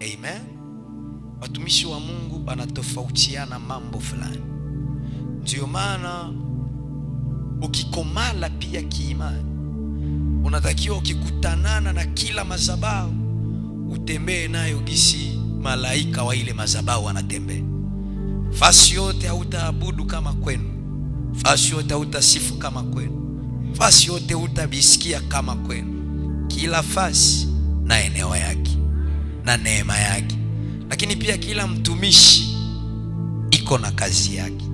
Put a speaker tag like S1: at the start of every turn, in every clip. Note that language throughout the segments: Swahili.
S1: Amen. Watumishi wa Mungu wanatofautiana mambo fulani. Ndio maana ukikomala pia kiimani, unatakiwa ukikutanana na kila madhabahu utembee nayo gisi malaika wa ile madhabahu wanatembea. Fasi yote hautaabudu kama kwenu, fasi yote hautasifu kama kwenu, fasi yote utabisikia kama kwenu. Kila fasi na eneo yake na neema yake, lakini pia kila mtumishi iko na kazi yake.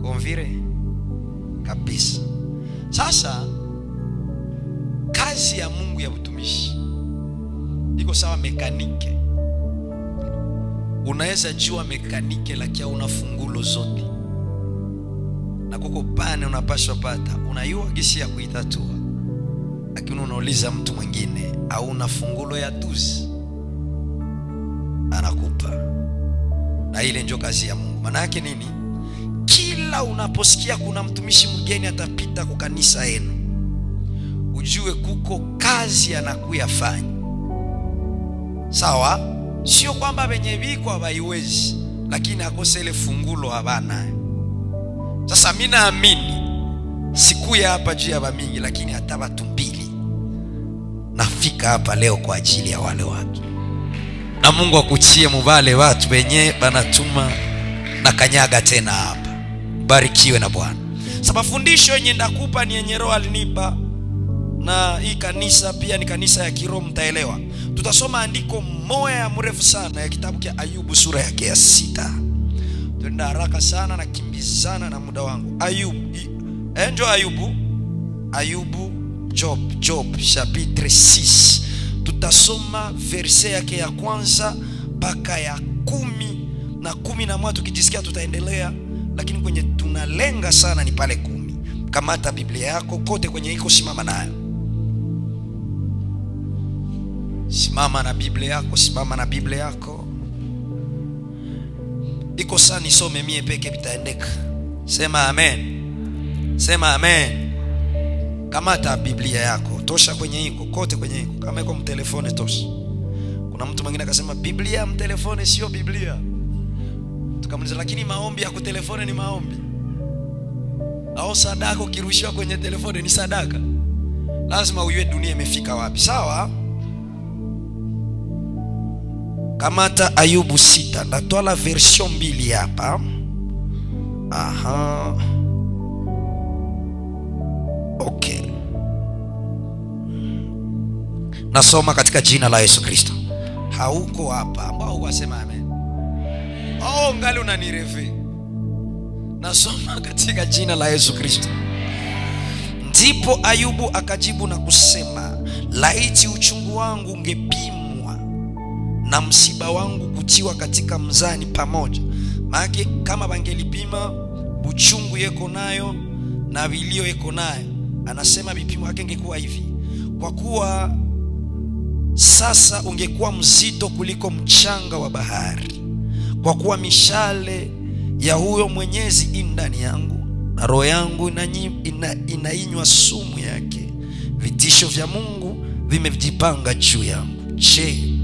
S1: Konvire kabisa. Sasa kazi ya Mungu ya utumishi iko sawa mekanike. Unaweza jua mekanike lakini una fungulo zote, na kuko pane unapaswa pata, unayua gisi ya kuitatua, lakini unauliza mtu mwingine au una fungulo ya tuzi, anakupa. Na ile ndio kazi ya Mungu. Maana yake nini? Kila unaposikia kuna mtumishi mgeni atapita kwa kanisa yenu, ujue kuko kazi anakuyafanya. Sawa? Sio kwamba wenye biko hawaiwezi, lakini akose ile fungulo habana. Sasa mimi naamini siku ya hapa juu ya bamingi, lakini hata watu mbili nafika hapa leo kwa ajili ya wale watu. Na Mungu akuchie mubale watu wenye banatuma na kanyaga tena hapa. Barikiwe na Bwana. Sababu fundisho yenye ndakupa ni yenye Roho alinipa, na hii kanisa pia ni kanisa ya kiroho, mtaelewa. Tutasoma andiko moja mrefu sana ya kitabu cha Ayubu sura yake ya 6. Tuenda haraka sana na kimbizana na muda wangu. Ayubu, Job chapitre 6. Tutasoma verse yake ya kwanza mpaka ya 10 na 11. Tukijisikia tutaendelea, lakini kwenye tunalenga sana ni pale 10. Kamata Biblia yako kote kwenye iko, simama nayo. Simama na Biblia yako. Iko sana nisome mie peke bitaendeka. Sema amen. Sema amen. Kamata Biblia yako, tosha kwenye iko, kote kwenye iko. Kama iko mtelefone tosha. Kuna mtu mwingine akasema Biblia mtelefone sio Biblia. Tukamuliza lakini maombi ya kutelefone ni maombi. Au sadaka ukirushiwa kwenye telefone ni sadaka. Lazima ujue dunia imefika wapi. Sawa? Kamata Ayubu 6. Ndatoa la version 2 hapa. Aha. Okay. Nasoma katika jina la Yesu Kristo. Hauko hapa ambao wasema amen. Ngali unanirefe. Nasoma katika jina la Yesu Kristo. Ndipo Ayubu akajibu na kusema, laiti uchungu wangu ungepimwa na msiba wangu kutiwa katika mzani pamoja. Maana kama bangelipima uchungu yeko nayo na vilio yeko nayo, anasema vipimo yake ingekuwa hivi: kwa kuwa sasa ungekuwa mzito kuliko mchanga wa bahari, kwa kuwa mishale ya huyo Mwenyezi ndani yangu, na roho yangu inainywa sumu yake. Vitisho vya Mungu vimejipanga juu yangu. Je,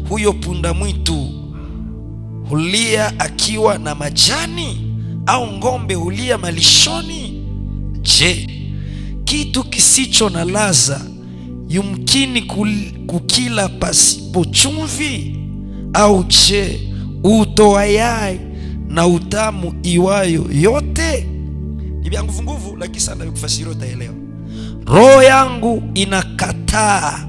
S1: huyo punda mwitu hulia akiwa na majani, au ngombe hulia malishoni? Je, kitu kisicho na ladha yumkini kukila pasipo chumvi? Au je, utoaye na utamu iwayo yote? Ni vya nguvu lakini sana vikufasiri utaelewa. Roho yangu inakataa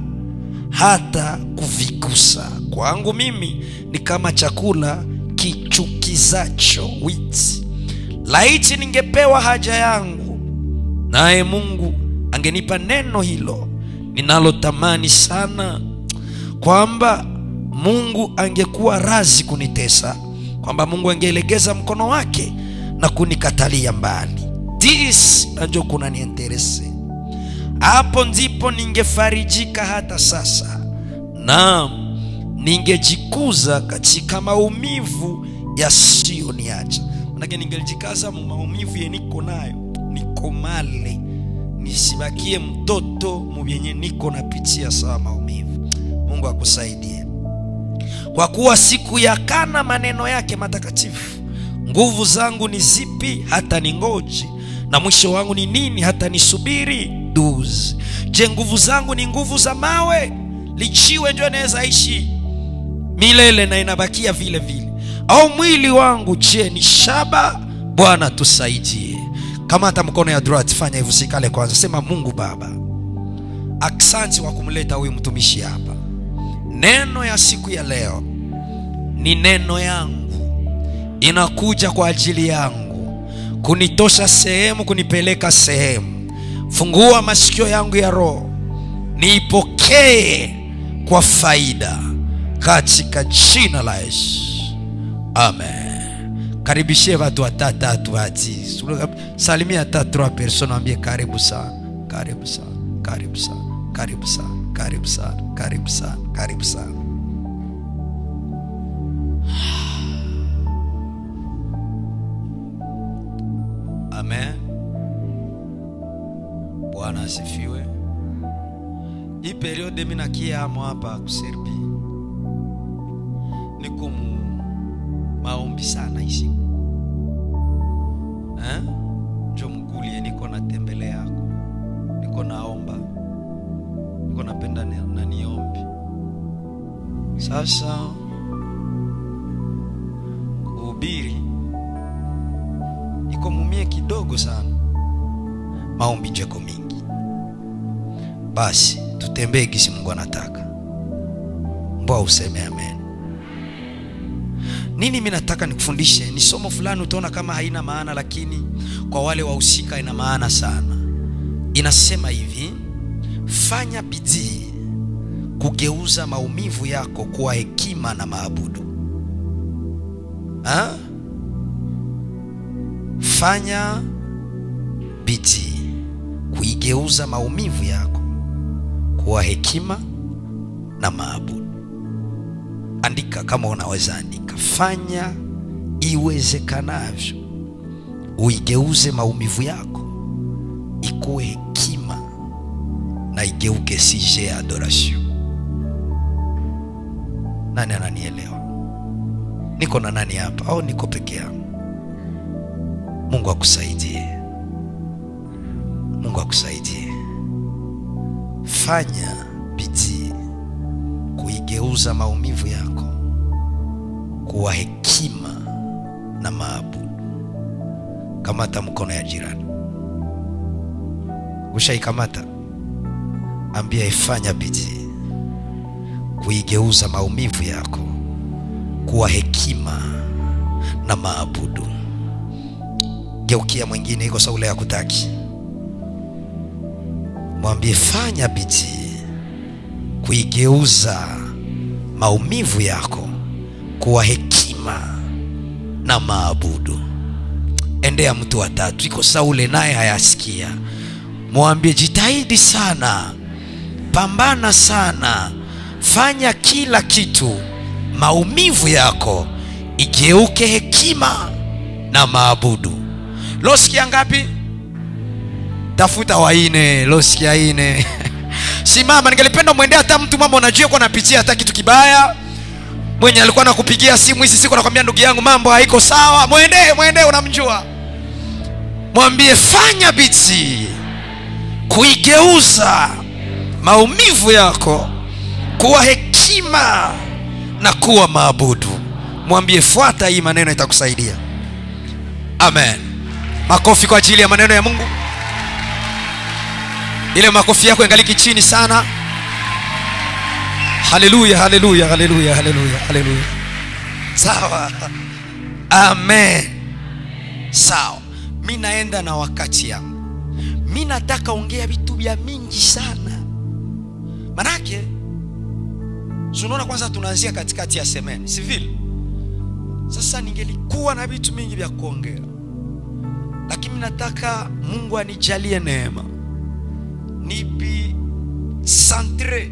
S1: hata kuvigusa. Kwangu mimi ni kama chakula kichukizacho witi. Laiti ningepewa haja yangu, naye Mungu angenipa neno hilo ninalotamani sana, kwamba Mungu angekuwa razi kunitesa, kwamba Mungu angelegeza mkono wake na kunikatalia mbali. This najua kuna niinterese. Hapo ndipo ningefarijika hata sasa, na ningejikuza katika maumivu yasiyoniacha. Manake ningejikaza maumivu yeniko nayo, nikomale, nisibakie mtoto mwenye niko napitia sawa maumivu. Mungu akusaidie. kwa kuwa sikuyakana maneno yake matakatifu. Nguvu zangu ni zipi hata ningoje, na mwisho wangu ni nini hata nisubiri? 12. Je, nguvu zangu ni nguvu za mawe? Lichiwe ndio naweza ishi milele na inabakia vile vile? Au mwili wangu je ni shaba? Bwana tusaidie. Kama hata mkono ya droite, fanya hivyo, sikale kwanza. Sema, Mungu Baba, asante kwa kumleta huyu mtumishi hapa. Neno ya siku ya leo ni neno yangu, inakuja kwa ajili yangu, kunitosha sehemu, kunipeleka sehemu. Fungua masikio yangu ya roho, niipokee kwa faida, katika jina la Yesu, amen. Karibishie watu watatu hati. Salimia 3 persona, ambie karibu sana, karibu sana, karibu sana, karibu sana, karibu sana, karibu sana, karibu sana. Amen. Bwana asifiwe. Hii periode mimi nakiamo hapa kuserbi, niko maombi sana isi. Njoo mkulie, niko natembelea yako, niko naomba, niko napenda na niombi. Sasa kuhubiri iko mumie kidogo sana, maombi njeko mingi. Basi tutembee kisi Mungu anataka. Mbona useme amen? Nini mimi nataka nikufundishe? Ni somo fulani utaona kama haina maana, lakini kwa wale wahusika ina maana sana. Inasema hivi: fanya bidii kugeuza maumivu yako kuwa hekima na maabudu. Fanya bidii kuigeuza maumivu yako kuwa hekima na maabudu. Andika kama unaweza andika. Fanya iwezekanavyo uigeuze maumivu yako ikuwe hekima na igeuke sije ya adoration. Nani ananielewa? Niko na nani hapa au niko peke yangu? Mungu akusaidie. Mungu akusaidie. Fanya bidii kuigeuza maumivu yako kuwa hekima na maabudu. Kamata mkono ya jirani, ushaikamata, ambia ifanya bidii kuigeuza maumivu yako kuwa hekima na maabudu. Geukia mwingine, iko saule ya kutaki, mwambie fanya bidii kuigeuza maumivu yako kuwa hekima na maabudu. Endea mtu wa 3, iko saule naye hayasikia, mwambie jitahidi sana, pambana sana, fanya kila kitu, maumivu yako igeuke hekima na maabudu. Losikia ngapi? Tafuta waine. Losikia ine. Simama, ningelipenda muendea hata mtu mama unajua kwa napitia hata kitu kibaya, mwenye alikuwa anakupigia simu hizi siku anakuambia ndugu yangu mambo haiko sawa, muende unamjua. Mwambie fanya bidii kuigeuza maumivu yako kuwa hekima na kuwa maabudu. Mwambie fuata hii maneno, itakusaidia. Amen. Makofi kwa ajili ya maneno ya Mungu. Ile makofi yako yangaliki chini sana. Haleluya, haleluya, haleluya, haleluya, haleluya. Sawa. Amen. Sawa. Mimi naenda na wakati yangu. Mimi nataka ongea vitu vya mingi sana. Manake unaona, kwanza tunaanzia katikati ya semeni, si vile? Sasa ningelikuwa na vitu mingi vya kuongea, lakini nataka Mungu anijalie neema, nibi centre,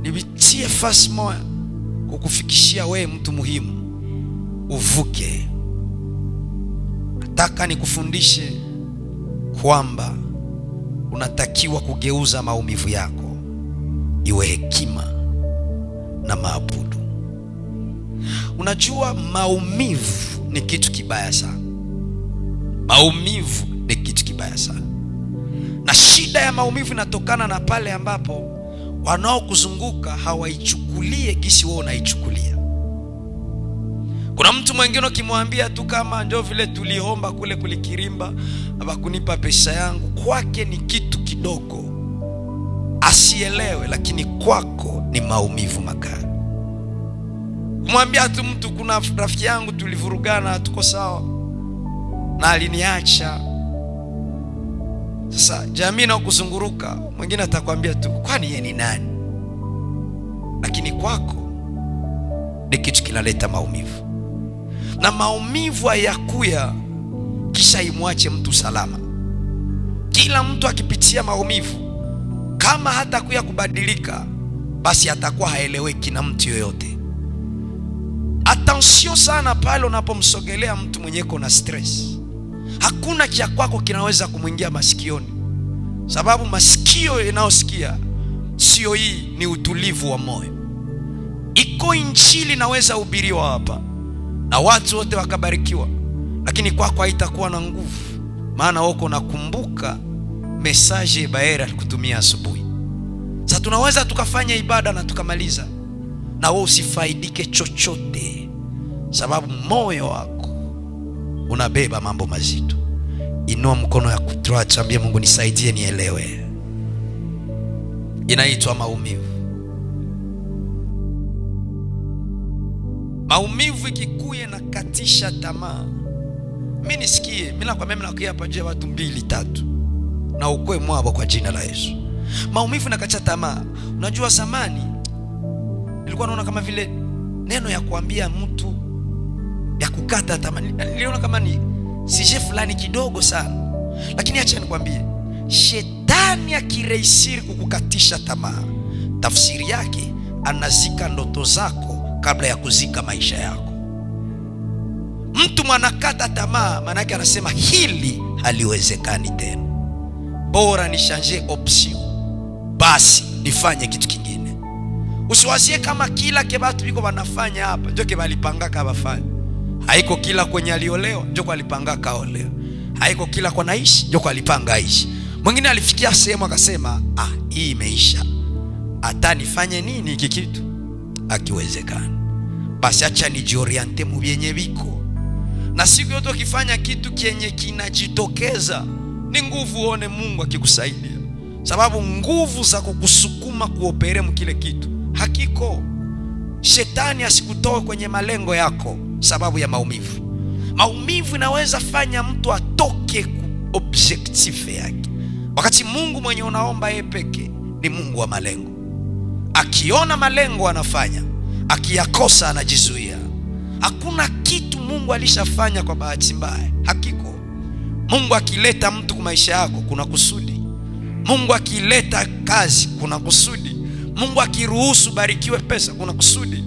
S1: nibitie fasi moja kukufikishia wewe mtu muhimu uvuke. Nataka nikufundishe kwamba unatakiwa kugeuza maumivu yako iwe hekima na maabudu. Unajua maumivu ni kitu kibaya sana. Maumivu ni kitu kibaya sana. Na shida ya maumivu inatokana na pale ambapo wanaokuzunguka hawaichukulie gisi wewe unaichukulia. Kuna mtu mwingine ukimwambia tu kama ndio vile tuliomba kule kulikirimba abakunipa pesa yangu, kwake ni kitu kidogo, asielewe, lakini kwako ni maumivu makali. Kumwambia tu mtu kuna rafiki yangu tulivurugana, tuko sawa na aliniacha. Sasa jamii na kuzunguruka, mwingine atakwambia tu kwani yeye ni nani? Lakini kwako ni kitu kinaleta maumivu. Na maumivu hayakuya kisha imwache mtu salama. Kila mtu akipitia maumivu, kama hata kuya kubadilika, basi atakuwa haeleweki na mtu yoyote. Attention sana pale unapomsogelea mtu mwenye kuna stress. Hakuna kia kwako kinaweza kumwingia masikioni, sababu masikio yanayosikia sio hii, ni utulivu wa moyo. Iko injili naweza hubiriwa hapa na watu wote wakabarikiwa, lakini kwako haitakuwa na nguvu, maana wako nakumbuka message Baera alikutumia asubuhi. Sasa tunaweza tukafanya ibada na tukamaliza na wewe usifaidike chochote, sababu moyo wako unabeba mambo mazito. Inua mkono ya kutoa, chambia Mungu nisaidie nielewe. Inaitwa maumivu. Maumivu ikikuye na katisha tamaa. Mimi nisikie, mimi nakwambia mimi nakuya hapa je watu 2-3 na ukwe mwabo kwa jina la Yesu. Maumivu na katisha tamaa. Unajua zamani nilikuwa naona kama vile neno ya kuambia mtu ya kukata tamaa, niliona kama ni sije fulani kidogo sana. Lakini acha nikwambie, shetani akirehisiri kukukatisha tamaa, tafsiri yake anazika ndoto zako kabla ya kuzika maisha yako. Mtu mwanakata tamaa, maana yake anasema hili haliwezekani tena, bora ni changer option, basi nifanye kitu kingine. Usiwazie kama kila kebatu biko wanafanya hapa ndio kebalipanga kabafanya. Haiko kila kwenye aliolewa ndio kwa alipanga kaolewa. Haiko kila kwa naishi ndio kwa alipanga aishi. Mwingine alifikia sehemu akasema, hii imeisha, hata nifanye nini hiki kitu akiwezekana, basi acha nijioriente mu vyenye biko. Na siku yote ukifanya kitu kenye kinajitokeza, ni nguvu uone Mungu akikusaidia, sababu nguvu za kukusukuma kuopere mkile kitu hakiko. Shetani asikutoe kwenye malengo yako sababu ya maumivu. Maumivu inaweza fanya mtu atoke ku objective yake, wakati Mungu mwenye unaomba yeye peke ni Mungu wa malengo. Akiona malengo anafanya, akiyakosa anajizuia. Hakuna kitu Mungu alishafanya kwa bahati mbaya, hakiko. Mungu akileta mtu kwa maisha yako kuna kusudi. Mungu akileta kazi kuna kusudi. Mungu akiruhusu barikiwe pesa kuna kusudi.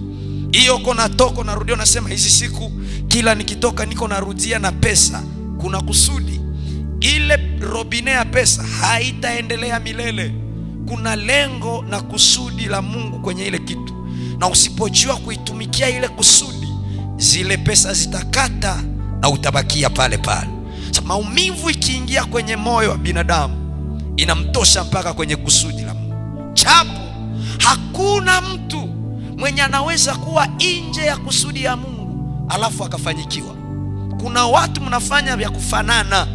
S1: Hiyo kona toko na rudio, nasema hizi siku kila nikitoka niko narudia na pesa, kuna kusudi. Ile robine ya pesa haitaendelea milele. Kuna lengo na kusudi la Mungu kwenye ile kitu, na usipojua kuitumikia ile kusudi, zile pesa zitakata na utabakia pale pale. Sasa maumivu ikiingia kwenye moyo wa binadamu, inamtosha mpaka kwenye kusudi la Mungu. Chapo hakuna mtu mwenye anaweza kuwa nje ya kusudi ya Mungu alafu akafanyikiwa. Kuna watu mnafanya vya kufanana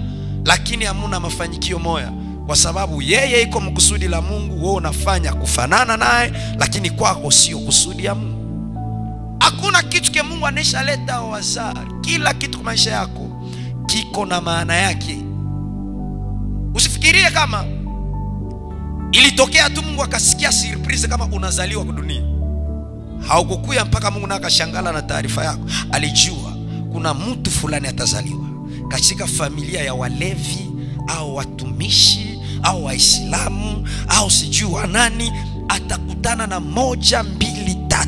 S1: lakini hamuna mafanikio moja, kwa sababu yeye iko mkusudi la Mungu, wewe unafanya kufanana naye, lakini kwako sio kusudi ya Mungu. Hakuna kitu ke Mungu aneshaleta wazari. Kila kitu kwa maisha yako kiko na maana yake. Usifikirie kama ilitokea tu Mungu akasikia surprise kama unazaliwa kwa dunia. Haukukuya mpaka Mungu nakashangala na taarifa yako. Alijua kuna mtu fulani atazaliwa katika familia ya walevi au watumishi au waislamu au sijua nani. Atakutana na 1, 2, 3.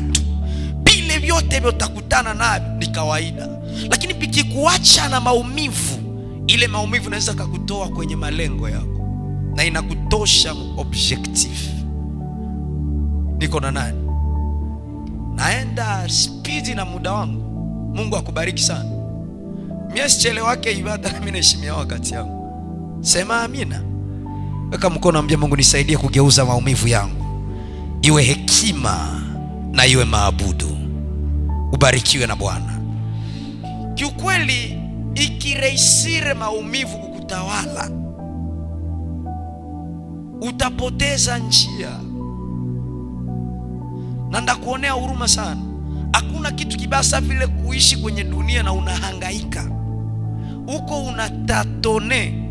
S1: Bile vyote hivyo utakutana na ni kawaida. Lakini pikikuacha na maumivu, ile maumivu inaweza kukutoa kwenye malengo yako na inakutosha objective. Niko na nani? naenda speed na muda wangu. Mungu akubariki sana. Mimi sichelewake ibada, mimi naheshimia wakati yangu. Sema amina. Weka mkono, ambia Mungu nisaidie kugeuza maumivu yangu iwe hekima na iwe maabudu. Ubarikiwe na Bwana. Kiukweli ikirehisire maumivu kukutawala, utapoteza njia. Na ndakuonea huruma sana. Hakuna kitu kibasa vile kuishi kwenye dunia na unahangaika. Uko unatatone.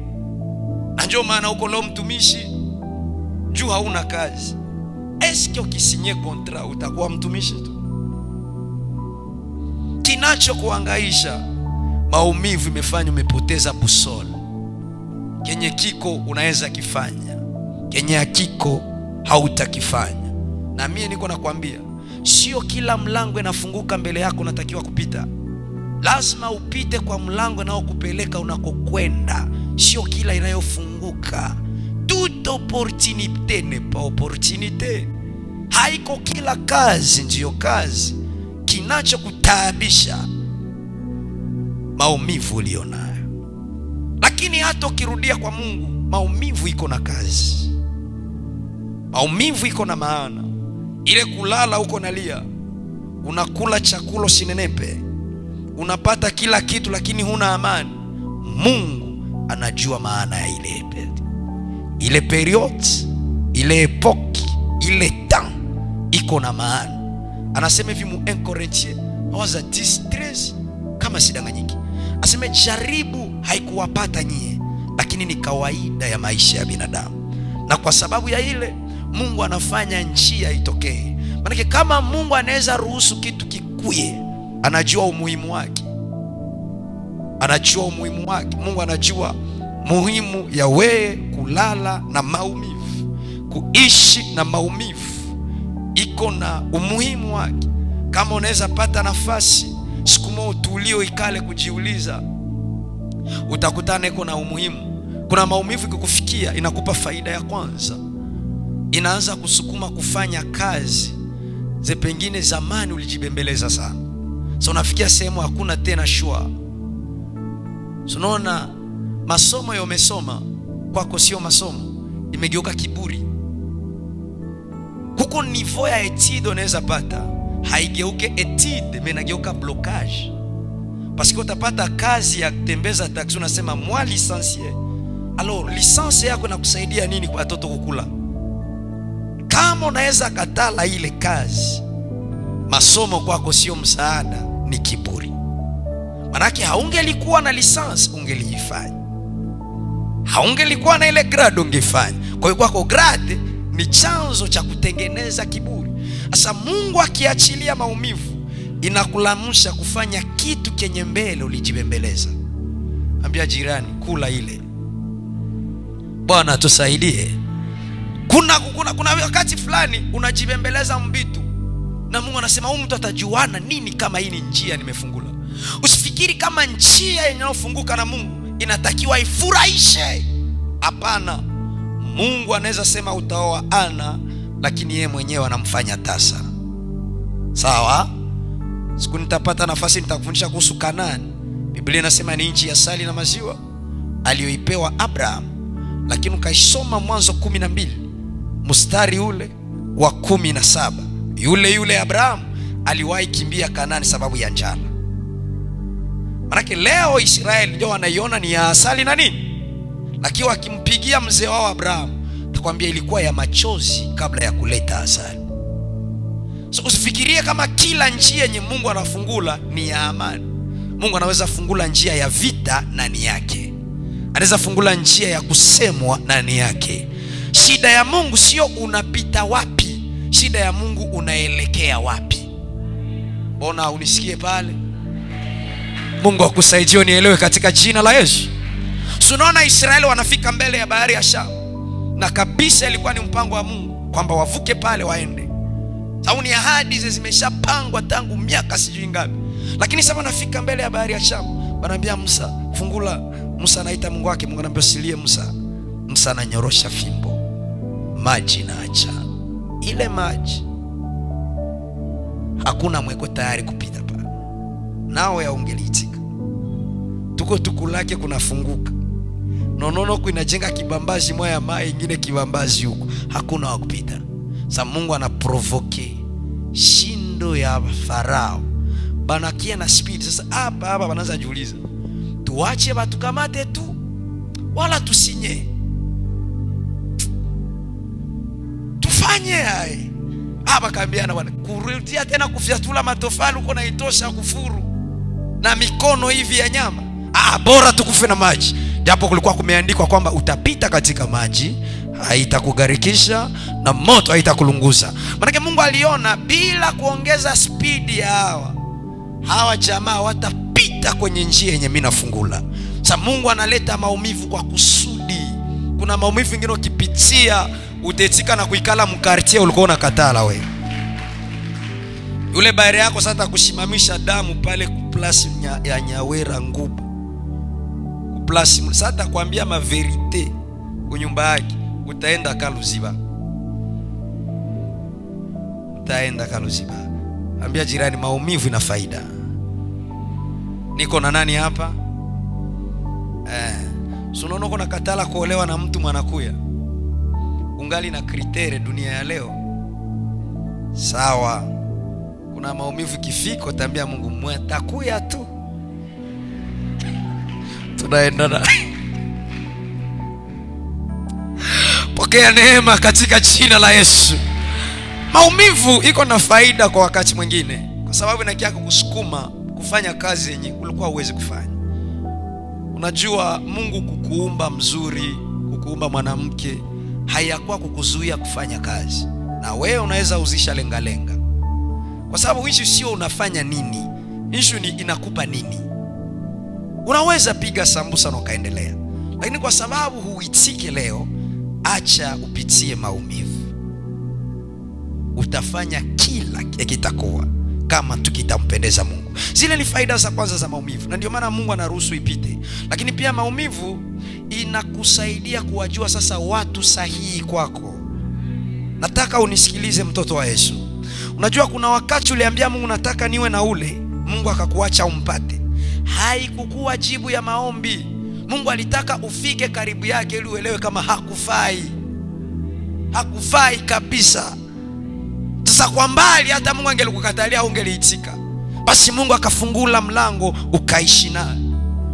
S1: Na ndio maana uko leo mtumishi, juu hauna kazi. Eske ukisinye kontra utakuwa mtumishi tu? Kinacho kuhangaisha, maumivu imefanya umepoteza busol. Kenye kiko unaweza kifanya, kenye hakiko hautakifanya. Na mimi niko nakwambia, sio kila mlango inafunguka mbele yako unatakiwa kupita. Lazima upite kwa mlango nao kupeleka unakokwenda. Sio kila inayofunguka. Toute opportunité n'est pas opportunité. Haiko kila kazi ndiyo kazi. Kinacho kutaabisha maumivu ulionayo. Lakini hata ukirudia kwa Mungu, maumivu iko na kazi. Maumivu iko na maana. Ile kulala uko nalia, unakula chakula sinenepe, unapata kila kitu lakini huna amani. Mungu anajua maana ya ile period, ile epoque, ile temps iko na maana. Anasema hivi mu 1 Corinthiens 11:13, kama sidanganyiki. Asema jaribu haikuwapata nyie, lakini ni kawaida ya maisha ya binadamu. Na kwa sababu ya ile, Mungu anafanya njia itokee. Maana kama Mungu anaweza ruhusu kitu kikuye, anajua umuhimu wake. Anajua umuhimu wake. Mungu anajua muhimu ya wewe kulala na maumivu, kuishi na maumivu. Iko na umuhimu wake. Kama unaweza pata nafasi siku moja utulio ikale kujiuliza, utakutana iko na umuhimu. Kuna maumivu kukufikia inakupa faida ya kwanza. Inaanza kusukuma kufanya kazi ze pengine zamani ulijibembeleza sana. So unafikia sehemu hakuna tena shua. So unaona masomo ya umesoma kwako sio masomo, imegeuka kiburi. Huko niveau ya etide unaweza pata, haigeuke etide, menageuka blocage. Parce que utapata kazi ya kutembeza taxi, unasema moi licencié. Alors licence yako inakusaidia nini kwa watoto kukula? Kama unaweza katala ile kazi, masomo kwako sio msaada, ni kiburi. Manake haungelikuwa na license ungeliifanya. Haungelikuwa na ile grade ungefanya. Kwa hiyo kwako grade ni chanzo cha kutengeneza kiburi. Sasa Mungu akiachilia maumivu, inakulamusha kufanya kitu kenye mbele ulijibembeleza. Ambia jirani, kula ile. Bwana tusaidie. Kuna wakati fulani unajibembeleza mbitu, na Mungu anasema huyu mtu atajuana nini kama hii ni njia nimefungula. Usifikiri kama njia inayofunguka na Mungu inatakiwa ifurahishe. Hapana. Mungu anaweza sema utaoa Ana, lakini yeye mwenyewe anamfanya tasa. Sawa? Siku nitapata nafasi nitakufundisha kuhusu Kanaani. Biblia inasema ni nchi ya asali na maziwa aliyoipewa Abraham. Lakini ukaisoma Mwanzo 12 mstari ule wa 17, yule Abraham aliwahi kimbia Kanaani sababu ya njaa. Manake leo Israeli ndio wanaiona ni ya asali na nini, lakini wakimpigia mzee wao Abraham, takwambia ilikuwa ya machozi kabla ya kuleta asali. So usifikirie kama kila njia yenye Mungu anafungula ni ya amani. Mungu anaweza fungula njia ya vita na ni yake. Anaweza fungula njia ya kusemwa na ni yake. Shida ya Mungu sio unapita wapi, shida ya Mungu unaelekea wapi. Mbona unisikie pale? Mungu akusaidie unielewe katika jina la Yesu. Tunaona Israeli wanafika mbele ya bahari ya Shamu, na kabisa ilikuwa ni mpango wa Mungu kwamba wavuke pale waende. Sababu ni ahadi zimeshapangwa tangu miaka sijui ngapi. Lakini sasa wanafika mbele ya bahari ya Shamu, wanaambia Musa, fungula. Musa anaita Mungu wake, Mungu anamwambia usilie Musa. Musa ananyorosha fimbo, maji na acha. Ile maji hakuna mweko tayari kupita pale. Nao ya ungeliitika. Tuko tukulake kunafunguka. Nonono kuinajenga kibambazi moja mai ingine kibambazi huko. Hakuna wa kupita. Sasa Mungu anaprovoke shindo ya Farao. Banakia na speed. Sasa hapa wanaanza jiuliza, tuache batukamate tu wala tusinye? Tufanye hai. Hapa kaambiana bwana, kurudia tena kufyatula matofali uko na itosha kufuru na mikono hivi ya nyama. Bora tukufe na maji. Japo kulikuwa kumeandikwa kwamba utapita katika maji, haitakugarikisha na moto haitakulunguza. Maana Mungu aliona bila kuongeza speed ya hawa jamaa watapita kwenye njia yenye mimi nafungula. Sasa Mungu analeta maumivu kwa kusudi. Kuna maumivu mengine ukipitia utetika na kuikala mkartie ulikuwa unakatala wewe. Yule bayari yako sasa kushimamisha damu pale kuplasi ya Nyawera Ngubu. Kuplasi sasa kuambia ma verite kwa nyumba yake, utaenda Kaluziba. Utaenda Kaluziba. Ambia jirani maumivu ina faida. Niko na nani hapa? Sunono kuna katala kuolewa na mtu mwanakuya. Ungali na kritere dunia ya leo. Sawa. Kuna maumivu kifiko tambia Mungu mwatakuya tu. Tunaenda na. Pokea neema katika jina la Yesu. Maumivu iko na faida kwa wakati mwingine, kwa sababu inakia kukusukuma kufanya kazi yenye ulikuwa uwezi kufanya. Unajua Mungu kukuumba mzuri, kukuumba mwanamke, hayakuwa kukuzuia kufanya kazi. Na wewe unaweza uzisha lenga. Kwa sababu issue sio unafanya nini, issue ni inakupa nini. Unaweza piga sambusa na ukaendelea, lakini kwa sababu huitike leo, acha upitie maumivu. Utafanya kila kitakuwa kama tukitampendeza Mungu. Zile ni faida za kwanza za maumivu, na ndio maana Mungu anaruhusu ipite. Lakini pia maumivu inakusaidia kuwajua sasa watu sahihi kwako. Nataka unisikilize mtoto wa Yesu. Unajua kuna wakati uliambia Mungu nataka niwe na ule, Mungu akakuacha umpate. Haikukuwa jibu ya maombi. Mungu alitaka ufike karibu yake ili uelewe kama hakufai. Hakufai kabisa. Sasa kwa mbali hata Mungu angelikukatalia ungeliitika. Basi Mungu akafungula mlango, ukaishi naye,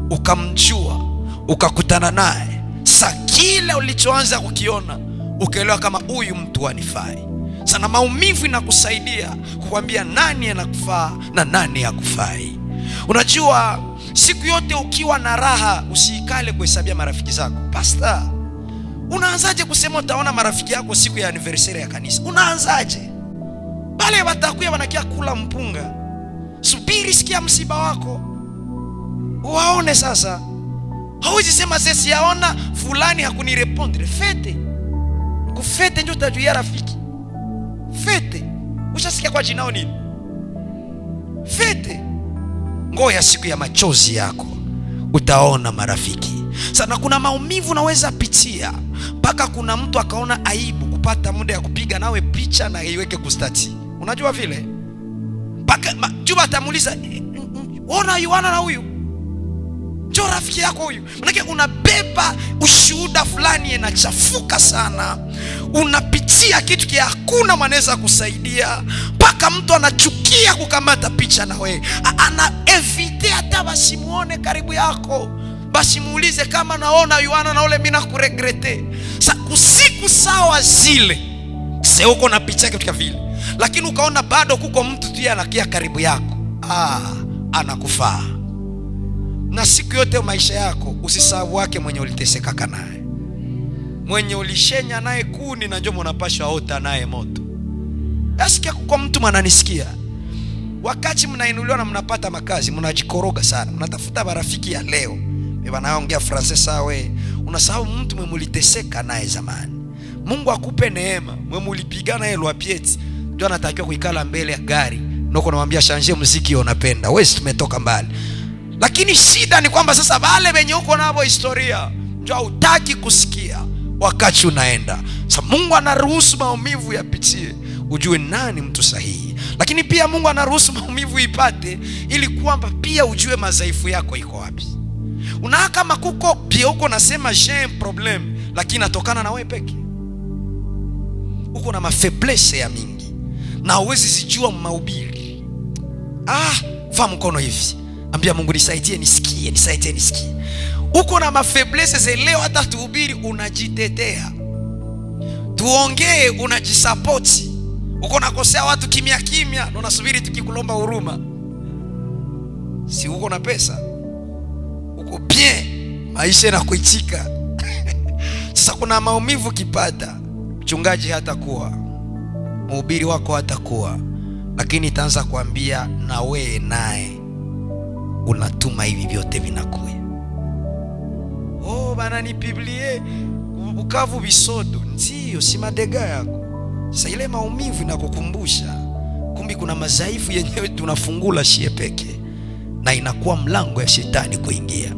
S1: ukamjua, ukakutana naye. Sasa kile ulichoanza kukiona ukaelewa kama huyu mtu anifai. Sana maumivu inakusaidia kukwambia nani anakufaa na nani hakufai. Unajua siku yote ukiwa na raha usikale kuhesabia marafiki zako. Pastor, unaanzaje kusema utaona marafiki yako siku ya anniversary ya kanisa? Unaanzaje? Bale watakuya wanakia kula mpunga. Subiri sikia msiba wako uwaone sasa. Hauwezi sema sisi yaona fulani hakunirepondre. Fete. Kufete ndio utajua rafiki. Fete. Ushasikia kwa jinao nini? Fete. Ngoja siku ya machozi yako utaona marafiki. Sana kuna maumivu naweza pitia mpaka kuna mtu akaona aibu kupata muda ya kupiga nawe picha na iweke kustati. Unajua vile? Mpaka juba atamuuliza, "Ona yuana na huyu? Njoo rafiki yako huyu." Maana unabeba ushuhuda fulani inachafuka sana. Unapitia kitu kia hakuna mwanaweza kusaidia mpaka mtu anachukia kukamata picha na wewe. Ana evite hata basi muone karibu yako. Basi muulize kama naona yuana na ule mimi nakuregrete. Usiku sawa zile. Sasa uko na picha kitu kama vile. Lakini ukaona bado kuko mtu tu anakia karibu yako. Anakufaa. Na siku yote maisha yako usisahau wake mwenye uliteseka naye. Mwenye ulishenya naye kuni na njoo mnapashwa ota naye moto. Asikia kwa mtu mnanisikia. Wakati mnainuliwa na mnapata makazi, mnajikoroga sana. Mnatafuta marafiki ya leo. Wanaongea Francais sawe. Unasahau mtu mwenye uliteseka naye zamani. Mungu akupe neema. Mwenye ulipigana naye Lwapieti, ndio anatakiwa kuikala mbele ya gari. Ndio kunamwambia changer muziki unapenda. Wewe tumetoka mbali. Lakini shida ni kwamba sasa wale wenye uko nao historia ndio hutaki kusikia wakati unaenda. Sasa Mungu anaruhusu maumivu yapitie ujue nani mtu sahihi. Lakini pia Mungu anaruhusu maumivu ipate ili kwamba pia ujue madhaifu yako iko wapi. Una kama kuko pia uko nasema j'ai un problème, lakini natokana na wewe peke. Uko na mafaiblesse ya mingi na huwezi zijua mahubiri. Fa mkono hivi, ambia Mungu nisaidie nisikie, nisaidie nisikie. Uko na mafaiblesse leo, hata tuhubiri unajitetea, tuongee unajisupport. Uko nakosea watu kimya kimya na unasubiri tukikulomba huruma. Si uko na pesa, uko bien, maisha yanakuitika. Sasa kuna maumivu kipata, mchungaji hatakuwa, mhubiri wako hatakuwa, lakini itaanza kuambia na wewe naye unatuma hivi vyote vinakuya. Bana ni Biblia Bukavu Bisodo, ndio si madega yako. Sasa ile maumivu inakukumbusha kumbi kuna madhaifu yenyewe tunafungula shie peke, na inakuwa mlango ya shetani kuingia.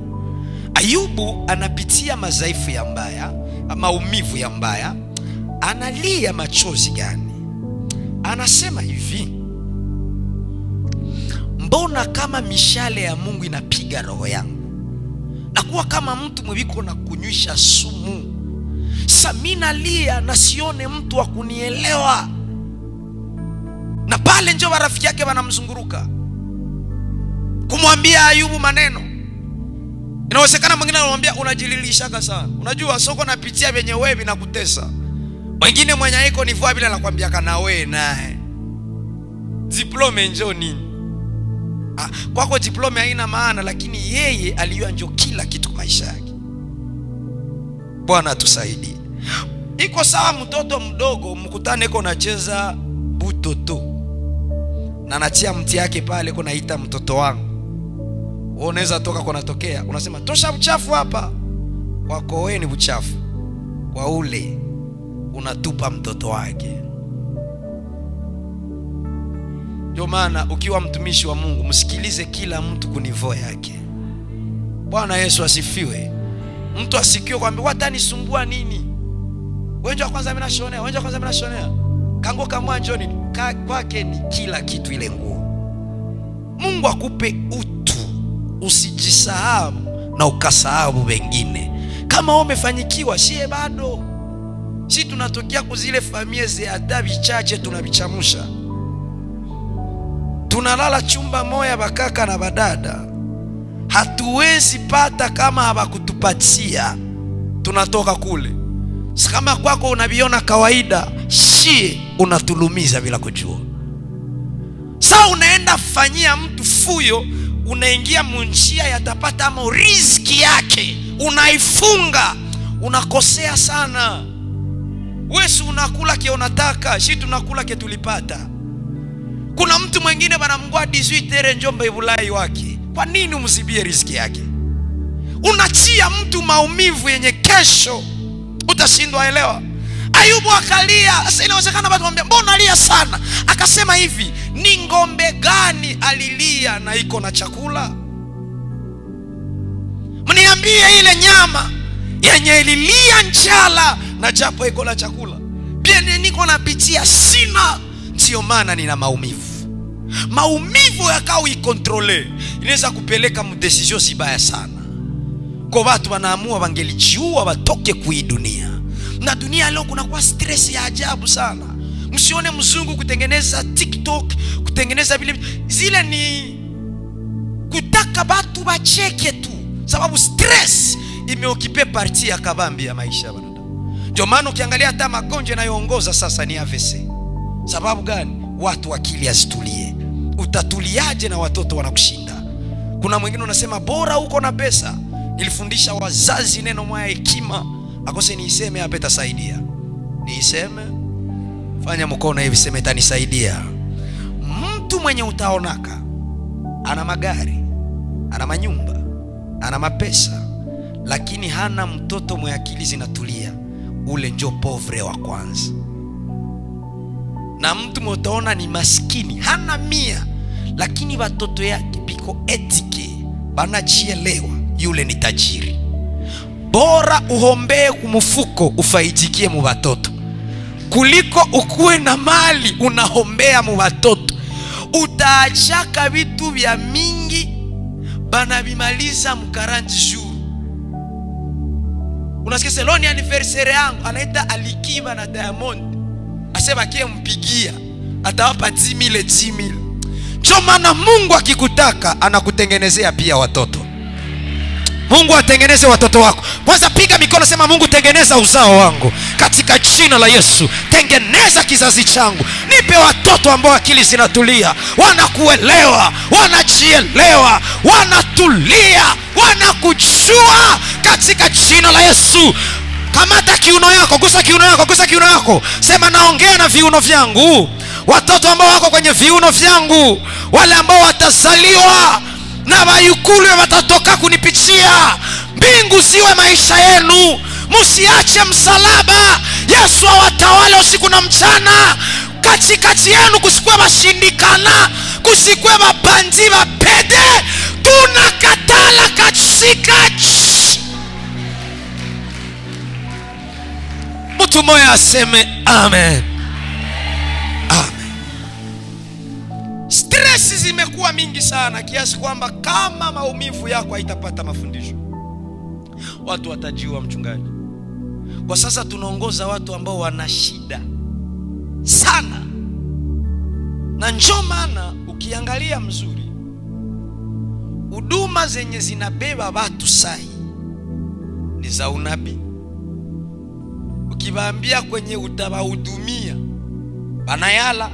S1: Ayubu anapitia madhaifu ya mbaya, maumivu ya mbaya, analia machozi gani? Anasema hivi, mbona kama mishale ya Mungu inapiga roho yangu, nakuwa kama mtu mwiko na kunywisha sumu. Samina lia na sione mtu wa kunielewa. Na pale ndio marafiki yake wanamzunguruka kumwambia Ayubu maneno. Inawezekana mwingine anamwambia unajililishaka sana, unajua soko napitia venye wewe vinakutesa. Mwingine mwenye iko nivua bila anakuambia kana wewe naye diploma njoo nini. Kwako diploma haina maana, lakini yeye aliyua njoo kila kitu maisha yake. Bwana atusaidie. Iko sawa mtoto mdogo mkutane iko nacheza butoto na natia mti yake pale iko naita mtoto wangu. Unaweza toka kwa natokea unasema tosha uchafu hapa. Kwako wewe ni uchafu, kwa ule unatupa mtoto wake. Ndio maana ukiwa mtumishi wa Mungu msikilize kila mtu kunivo yake. Bwana Yesu asifiwe. Mtu asikiwe kwambia watanisumbua nini. Wenjo kwanza mimi nashonea, wenjo kwanza mimi nashonea. Kango kama njoni kwake ni kila kitu ile nguo. Mungu akupe utu, usijisahau na ukasahau wengine. Kama umefanyikiwa sie bado. Si tunatokea kuzile familia za adabi chache tunabichamusha. Tunalala chumba moja bakaka na badada. Hatuwezi pata kama hawakutupatia. Tunatoka kule. Kama kwako unaviona kawaida, shie unatulumiza bila kujua. Sasa unaenda fanyia mtu fuyo, unaingia munjia yatapata ama riziki yake, unaifunga, unakosea sana. Wewe unakula kile unataka, sisi tunakula kile tulipata. Kuna mtu mwingine banamngwa 18 Njombe Ibulai wake. Kwa nini umzibie riziki yake? Unachia mtu maumivu yenye kesho utashindwa elewa. Ayubu akalia. Sasa inawezekana watu wambia mbona alia sana? Akasema hivi, ni ngombe gani alilia na iko na chakula? Mniambie ile nyama yenye ililia njala na japo iko na chakula. Pia niko napitia sina, ndio maana nina maumivu. Maumivu yakao ikontrole inaweza kupeleka mdecision sibaya sana. Kwa watu wanaamua wangelijiua watoke kui dunia. Na dunia leo kuna kwa stress ya ajabu sana. Msione mzungu kutengeneza TikTok, kutengeneza vile zile ni kutaka watu wacheke tu. Sababu stress imeokipe parti ya kabambi ya maisha bwana. Ndio maana ukiangalia hata magonjwa yanayoongoza sasa ni AVC. Sababu gani? Watu akili asitulie. Utatuliaje na watoto wanakushinda? Kuna mwingine unasema bora uko na pesa. Nilifundisha wazazi neno moja hekima, akose niiseme hapa itasaidia. Niiseme? Fanya mkono hivi sema itanisaidia. Mtu mwenye utaonaka ana magari, ana manyumba, ana mapesa, lakini hana mtoto mwenye akili zinatulia, ule ndio povre wa kwanza. Na mtu mtaona ni maskini, hana 100, lakini watoto yake biko etike, banachielewa, yule ni tajiri. Bora uhombee kumfuko ufaidikie mu watoto kuliko ukue na mali unahombea mu watoto. utaachaka vitu vya mingi bana bimaliza mkaranji jour. Unasikia seloni anniversaire yangu anaita Alikiba na Diamond, asema kie mpigia atawapa 10,000. Ndio maana Mungu akikutaka anakutengenezea pia watoto. Mungu atengeneze watoto wako. Kwanza piga mikono, sema Mungu tengeneza uzao wangu katika jina la Yesu. Tengeneza kizazi changu. Nipe watoto ambao akili zinatulia, wanakuelewa, wanajielewa, wanatulia, wanakujua katika jina la Yesu. Kamata kiuno yako, gusa kiuno yako, gusa kiuno yako. Sema naongea na viuno vyangu. Watoto ambao wako kwenye viuno vyangu, wale ambao watazaliwa na wayukulu watatoka kunipitia, mbingu ziwe maisha yenu. Msiache msalaba. Yesu awatawale usiku na mchana. Katikati yenu kusikwe mashindikana, kusikwe mabandi mapede. Tunakatala katika mtu moya aseme amen. Amen. Stress zimekuwa mingi sana kiasi kwamba kama maumivu yako haitapata mafundisho, watu watajiua mchungaji. Kwa sasa tunaongoza watu ambao wana shida sana. Na njoo maana ukiangalia mzuri, huduma zenye zinabeba watu sahi ni za unabii. Ukiwaambia kwenye utawahudumia banayala.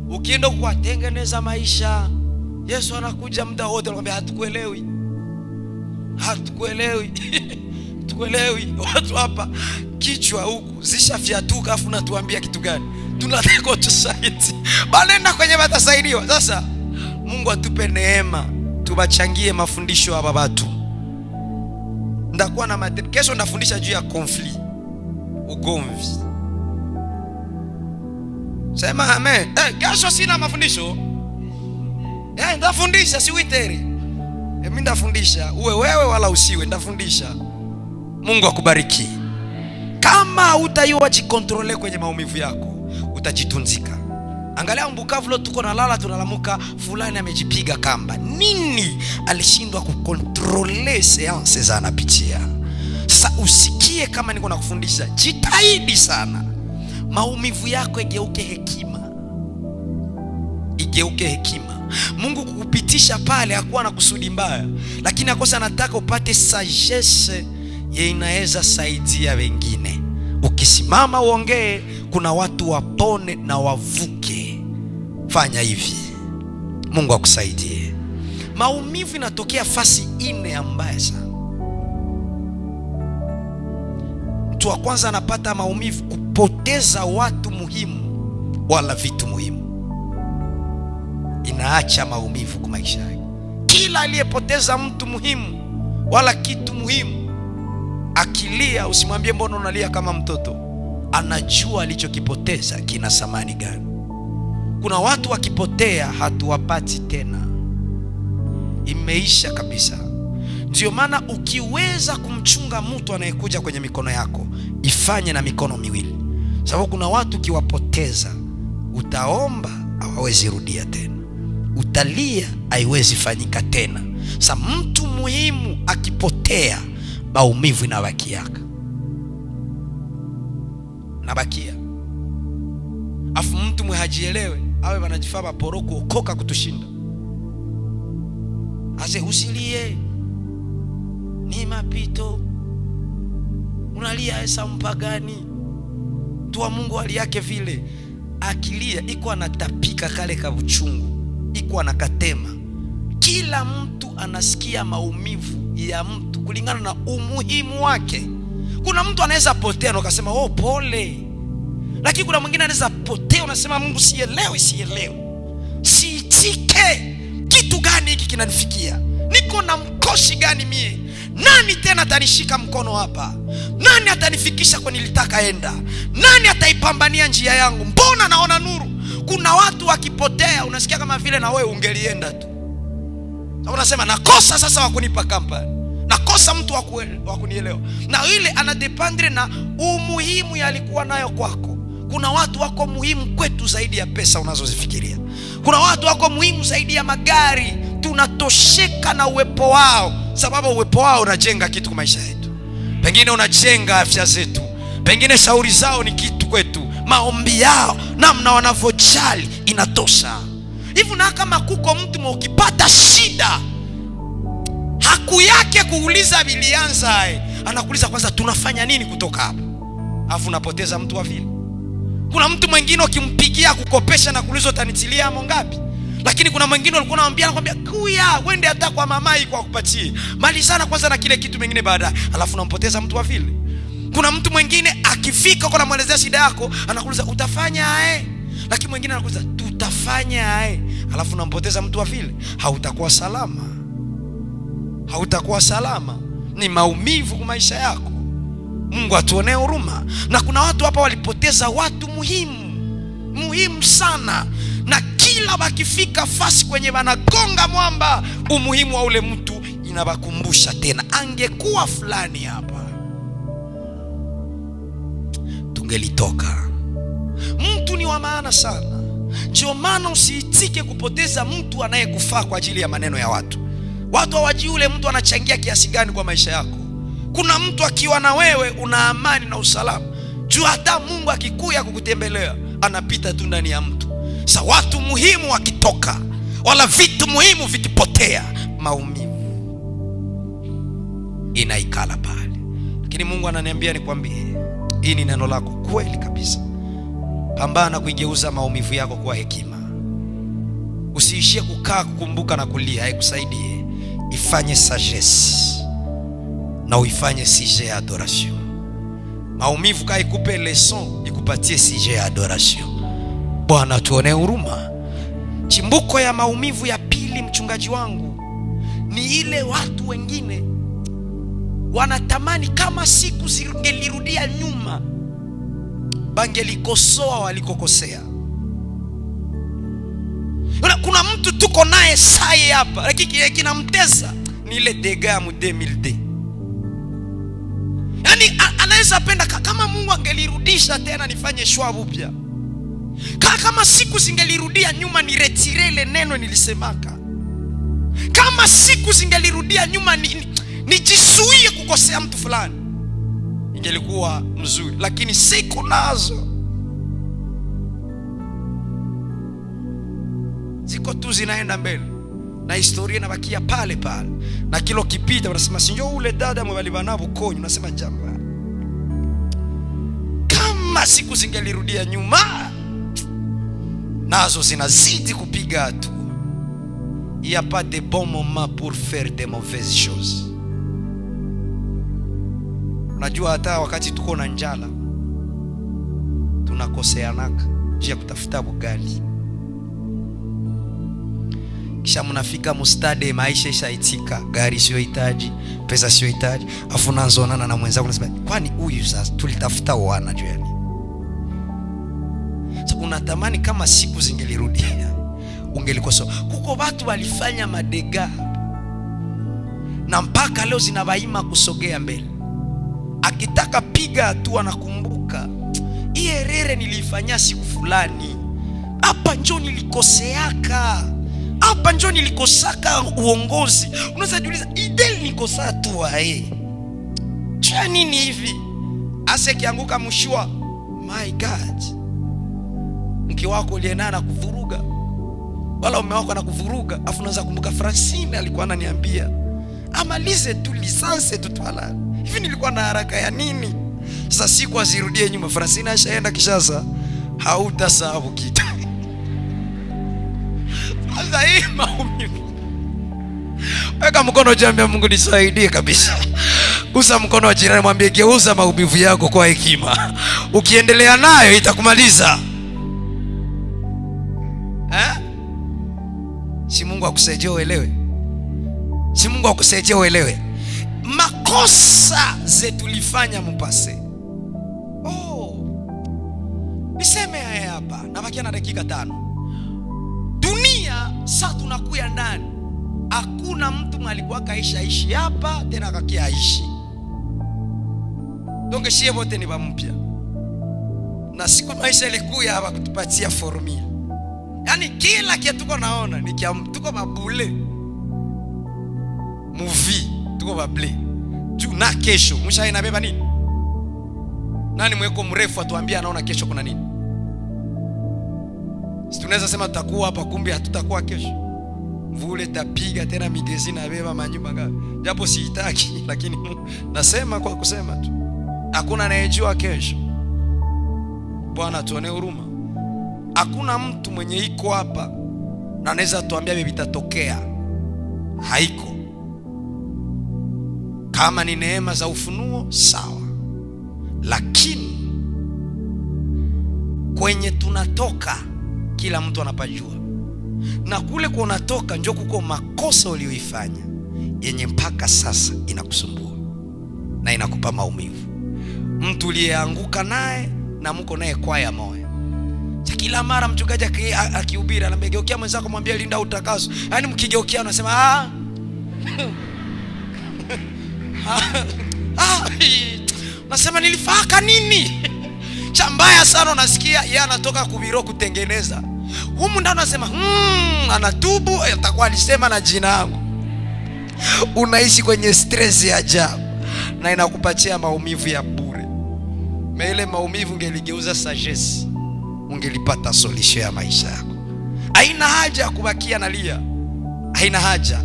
S1: Ukienda kuwatengeneza maisha, Yesu anakuja muda wote anakuambia hatukuelewi. Hatukuelewi. Tukuelewi. Watu hapa kichwa huku zishafyatuka afu natuambia kitu gani? Tunataka tusaidie. Banenda kwenye batasaidiwa. Sasa Mungu atupe neema tubachangie mafundisho hapa watu. Ndakuwa na kesho ndafundisha juu ya conflict, ugomvi. Sema amen. Kesho sina mafundisho. Ndafundisha si witeri. Mimi ndafundisha, uwe wewe wala usiwe, ndafundisha. Mungu akubariki. Kama utaiwa jikontrole kwenye maumivu yako, utajitunzika. Angalia Bukavu leo tuko nalala tunalamuka fulani amejipiga kamba. Nini? Alishindwa kukontrole seanse za anapitia. Sasa usikie kama niko nakufundisha, jitahidi sana. Maumivu yako igeuke hekima. Igeuke hekima. Mungu kukupitisha pale hakuwa na kusudi mbaya, lakini akosa anataka upate sagesse ye inaweza saidia wengine. Ukisimama uongee, kuna watu wapone na wavuke. Fanya hivi. Mungu akusaidie. Maumivu inatokea fasi 4 mbaya sana. Mtu wa kwanza anapata maumivu kupoteza watu muhimu wala vitu muhimu. Inaacha maumivu kwa maisha yake. Kila aliyepoteza mtu muhimu wala kitu muhimu, akilia usimwambie mbona unalia kama mtoto. Anajua alichokipoteza kina thamani gani. Kuna watu wakipotea hatuwapati tena. Imeisha kabisa. Ndio maana ukiweza kumchunga mtu anayekuja kwenye mikono yako, ifanye na mikono miwili. Sababu kuna watu kiwapoteza, utaomba hawawezi rudia tena. Utalia haiwezi fanyika tena. Sasa mtu muhimu akipotea, maumivu inabakiaka. Nabakia. Afu mtu mhajielewe, awe wanajifaba poroko okoka kutushinda. Ase usilie. Ni mapito. Unalia esa mpagani. Tuwa Mungu hali yake vile. Akilia iko anatapika kale ka uchungu, iko anakatema. Kila mtu anasikia maumivu ya mtu kulingana na umuhimu wake. Kuna mtu anaweza potea na ukasema oh pole. Lakini kuna mwingine anaweza potea unasema Mungu sielewi. Siitike. Kitu gani hiki kinanifikia? Niko na mkoshi gani mie? Nani tena atanishika mkono hapa? Nani atanifikisha kwa nilitaka enda? Nani ataipambania njia yangu? Mbona naona nuru? Kuna watu wakipotea unasikia kama vile na wewe ungelienda tu. Unasema nakosa sasa wakunipa kampani. Nakosa mtu wakunielewa. Na ile anadependre na umuhimu yalikuwa nayo kwako. Kuna watu wako muhimu kwetu zaidi ya pesa unazozifikiria. Kuna watu wako muhimu zaidi ya magari. Tunatosheka na uwepo wao, sababu uwepo wao unajenga kitu kwa maisha yetu. Pengine unajenga afya zetu, pengine shauri zao ni kitu kwetu, maombi yao, namna wanavyojali inatosha. Hivi na kama kuko mtu ukipata shida, haku yake kuuliza bilianza, anakuuliza kwanza tunafanya nini kutoka hapa, afu unapoteza mtu wa vile. Kuna mtu mwingine ukimpigia kukopesha na kuuliza utanitilia amo ngapi, lakini kuna mwingine alikuwa anakuambia kuya wende hata kwa mamai kwa kupatie mali sana kwanza na kile kitu mengine baadaye, alafu unampoteza mtu wa vile. Kuna mtu mwingine akifika kwa namuelezea shida yako, anakuuliza utafanya lakini mwingine anakuuliza tutafanya alafu unampoteza mtu wa vile. Hautakuwa salama, hautakuwa salama. Ni maumivu kwa maisha yako. Mungu atuonee huruma. Na kuna watu hapa walipoteza watu muhimu sana, na kila wakifika fasi kwenye wanagonga mwamba, umuhimu wa ule mtu inawakumbusha tena, angekuwa fulani hapa tungelitoka. Mtu ni wa maana sana. Ndio maana usiitike kupoteza mtu anayekufaa kwa ajili ya maneno ya watu. Watu hawajui ule mtu anachangia kiasi gani kwa maisha yako. Kuna mtu akiwa na wewe una amani na usalama. Juu hata Mungu akikuja kukutembelea anapita tu ndani ya mtu. Sasa watu muhimu wakitoka, wala vitu muhimu vikipotea, maumivu inaikala pale. Lakini Mungu ananiambia nikwambie, hii ni neno lako kweli kabisa. Pambana kuigeuza maumivu yako kuwa hekima. Usiishie kukaa kukumbuka na kulia, haikusaidie. Ifanye sagesse na uifanye sujet ya adoration. Maumivu kai ikupe leçon, ikupatie sujet ya adoration. Bwana tuone huruma. Chimbuko ya maumivu ya pili, mchungaji wangu, ni ile watu wengine wanatamani kama siku zingelirudia nyuma, bangelikosoa walikokosea. Kuna mtu tuko naye saye hapa, lakini kinamtesa ni ile dega mu 2000. Yani anaweza penda kama Mungu angelirudisha tena nifanye shwabu upya. Kama siku zingelirudia nyuma ni retire ile neno nilisemaka. Kama siku zingelirudia nyuma nijisuie kukosea mtu fulani, ingelikuwa mzuri. Lakini siku nazo ziko tu zinaenda mbele, na historia inabakia pale pale. Na kilo kipita wanasema sinjo ule dada mwalibanabo konyo, unasema jamba. Kama siku zingelirudia nyuma, nazo zinazidi kupiga hatua. Il n'y a pas de bon moment pour faire de mauvaises choses. Unajua hata wakati tuko na njala tunakoseanaka njia kutafuta bugali. Kisha mnafika mustade, maisha ishaitika, gari sio hitaji, pesa sio hitaji, afu unaanzonana na mwenzako unasema kwani huyu sasa tulitafuta wana juu yani. So unatamani kama siku zingelirudia ungelikosoa. Kuko watu walifanya madega na mpaka leo zinabaima kusogea mbele. Akitaka piga hatua nakumbuka hii erere nilifanya siku fulani, hapa njoo nilikoseaka, hapa njoo nilikosaka uongozi. Unaweza jiuliza ideli nikosa tu cha nini hivi? Ase kianguka mshua, my God, mke wako alienda na kuvuruga, wala mume wako anakuvuruga, afu unaanza kumbuka Francine alikuwa ananiambia amalize tu lisanse tu twala. Hivi nilikuwa na haraka ya nini? Sasa siku azirudie nyuma, Francine ashaenda Kishasa, hautasahau kitu. Sasa hii maumivu. Weka mkono jambia Mungu nisaidie kabisa. Gusa mkono wa jirani mwambie geuza maumivu yako kwa hekima. Ukiendelea nayo itakumaliza. Si Mungu akusaidie uelewe. Si Mungu akusaidie uelewe. Makosa zetu tulifanya mpase. Niseme hapa na bakia na dakika 5. Dunia sasa tunakuya ndani. Hakuna mtu alikuwa kaisha hapa tena akakia ishi. Donc shie wote ni bampya. Na siku maisha ilikuya hapa kutupatia formula. yani kila kitu tuko naona ni tuko mabule movie, tuko mabule juu na kesho msha inabeba nini? Nani mweko mrefu atuambia anaona kesho kuna nini? Si tunaweza sema tutakuwa hapa kumbe hatutakuwa kesho. Mvule tapiga tena migezi na beba manyumba ngapi? Japo siitaki lakini nasema kwa kusema tu. Hakuna anayejua kesho. Bwana tuone huruma. Hakuna mtu mwenye iko hapa na anaweza tuambia bibi vitatokea. Haiko. Kama ni neema za ufunuo sawa. Lakini kwenye tunatoka kila mtu anapajua. Na kule kwa unatoka njoo kuko makosa uliyoifanya yenye mpaka sasa inakusumbua na inakupa maumivu. Mtu uliyeanguka naye na mko naye kwa ya moyo. Kila mara mchungaji akihubiri anambegeukia mwenzako mwambie linda utakaso. Yaani mkigeukia unasema nasema nilifaka nini? Cha mbaya sana unasikia yeye anatoka kubiro kutengeneza. Humu ndani anasema anatubu atakuwa alisema na jina langu. Unaishi kwenye stress ya ajabu na inakupatia maumivu ya bure. Ile maumivu ungeligeuza sagesse, ungelipata solution ya maisha yako. Haina haja ya kubakia nalia. Haina haja.